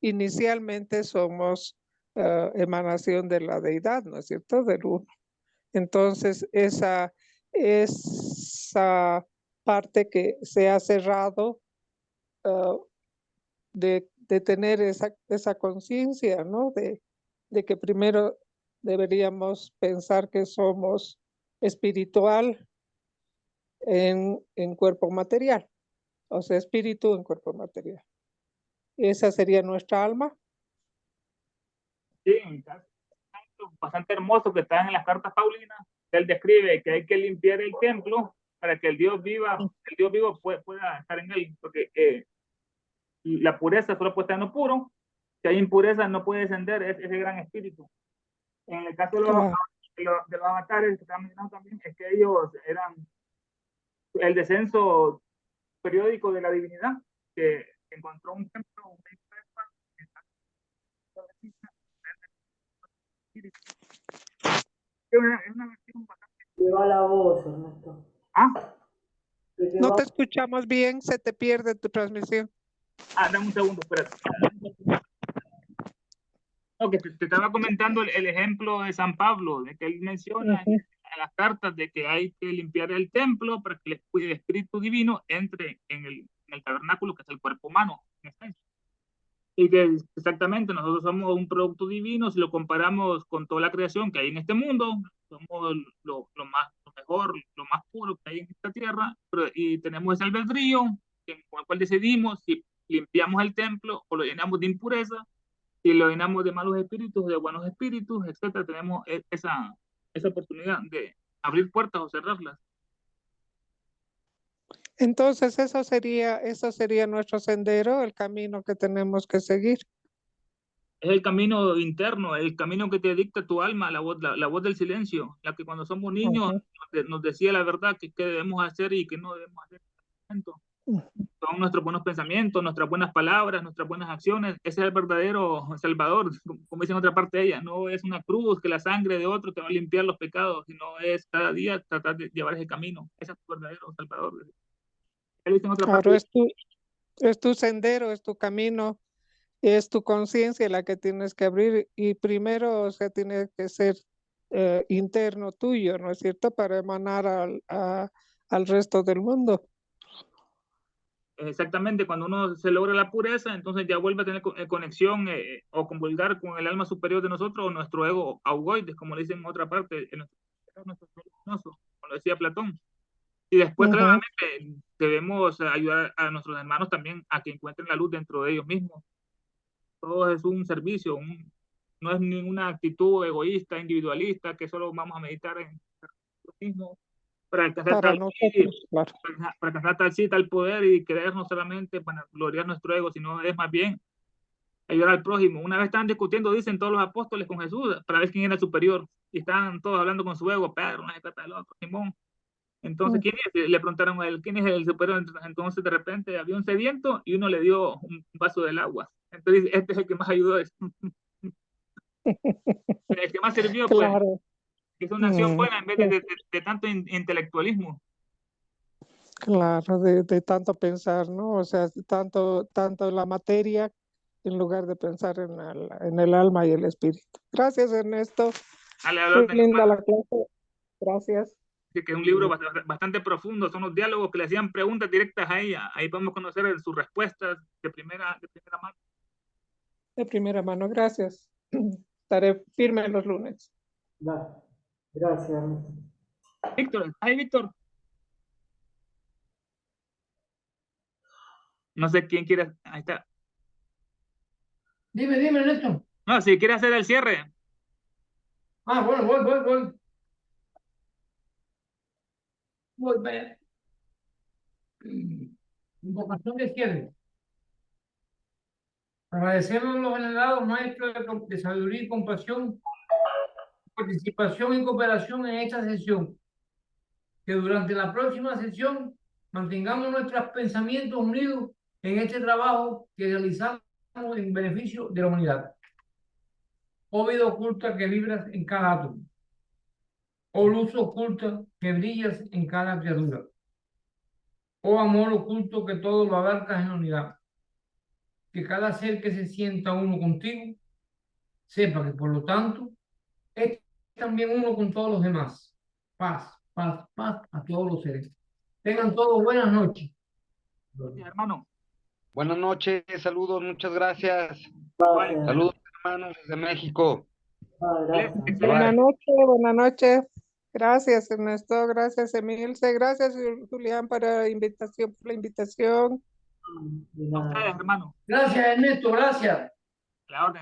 inicialmente somos emanación de la deidad, ¿no es cierto? Del uno. Entonces, esa parte que se ha cerrado de tener esa conciencia, ¿no? De que primero deberíamos pensar que somos espiritual en cuerpo material, o sea, espíritu en cuerpo material. Esa sería nuestra alma. Sí, bastante hermoso que está en las cartas paulinas. Él describe que hay que limpiar el templo para que el Dios vivo pueda estar en él, porque la pureza solo puede estar en lo puro. Si hay impureza, no puede descender ese gran espíritu. En el caso de los avatares que están mencionando también, es que ellos eran el descenso periódico de la divinidad, que encontró un templo, es una versión bastante... Te va la voz, Ernesto. No te escuchamos bien, se te pierde tu transmisión. Dame un segundo, espérate. No, que te estaba comentando el ejemplo de San Pablo, de que él menciona a las cartas de que hay que limpiar el templo para que el espíritu divino entre en el tabernáculo, que es el cuerpo humano. Y que exactamente nosotros somos un producto divino. Si lo comparamos con toda la creación que hay en este mundo, somos lo mejor, lo más puro que hay en esta tierra, y tenemos ese albedrío con el cual decidimos si limpiamos el templo o lo llenamos de impureza, si lo llenamos de malos espíritus, de buenos espíritus, etcétera. Tenemos esa oportunidad de abrir puertas o cerrarlas. Entonces, eso sería nuestro sendero, el camino que tenemos que seguir. Es el camino interno, el camino que te dicta tu alma, la voz del silencio, la que cuando somos niños nos decía la verdad que debemos hacer y que no debemos hacer. Son nuestros buenos pensamientos, nuestras buenas palabras, nuestras buenas acciones. Ese es el verdadero Salvador, como dice en otra parte de ella. No es una cruz que la sangre de otro te va a limpiar los pecados, sino es cada día tratar de llevar ese camino. Ese es tu verdadero Salvador. Él dice en otra parte. Claro, es tu sendero, es tu camino, es tu conciencia la que tienes que abrir, y primero, o sea, tiene que ser interno tuyo, ¿no es cierto?, para emanar al resto del mundo. Exactamente, cuando uno se logra la pureza, entonces ya vuelve a tener conexión o comulgar con el alma superior de nosotros o nuestro ego augoides, como le dicen en otra parte, en nuestro ser luminoso, como lo decía Platón. Y después, claramente, debemos ayudar a nuestros hermanos también a que encuentren la luz dentro de ellos mismos. Todo es un servicio, no es ninguna actitud egoísta, individualista, que solo vamos a meditar en nosotros mismos para alcanzar Para tal nosotros, claro. para alcanzar tal cita, tal poder y creer no solamente para gloriar nuestro ego, sino es más bien ayudar al prójimo. Una vez estaban discutiendo, dicen todos los apóstoles con Jesús, para ver quién era el superior. Y estaban todos hablando con su ego, Pedro, no se trata del otro, Simón. Entonces, ¿quién es? Le preguntaron a él, ¿quién es el superior? Entonces, de repente, había un sediento y uno le dio un vaso del agua. Entonces, este es el que más ayudó. El que más sirvió, pues, Claro. que es una acción buena en vez de tanto intelectualismo. Claro, de tanto pensar, ¿no? O sea, tanto la materia en lugar de pensar en el alma y el espíritu. Gracias, Ernesto. Muy linda la clase. Gracias. Que es un libro bastante profundo, son los diálogos que le hacían preguntas directas a ella. Ahí podemos conocer sus respuestas de primera mano. De primera mano, gracias. Estaré firme los lunes. Gracias. Víctor, ahí Víctor. No sé quién quiere, ahí está. Dime, Ernesto. No, si quiere hacer el cierre. Ah, bueno, voy. Invocación de cierre. Agradecemos a los venerados maestros de sabiduría y compasión, participación y cooperación en esta sesión. Que durante la próxima sesión mantengamos nuestros pensamientos unidos en este trabajo que realizamos en beneficio de la humanidad. Oh vida oculta que vibras en cada átomo. Oh luz oculta que brillas en cada criatura. Oh amor oculto que todo lo abarcas en la unidad. Que cada ser que se sienta uno contigo sepa que por lo tanto es también uno con todos los demás. Paz a todos los seres. Tengan todos buenas noches. Hermano. Buenas noches, saludos, muchas gracias. Gracias. Saludos, hermanos, desde México. Gracias. Buenas noches. Gracias, Ernesto. Gracias, Emilce. Gracias, Julián, por la invitación. A ustedes, hermano. Gracias, Ernesto. Gracias. La orden.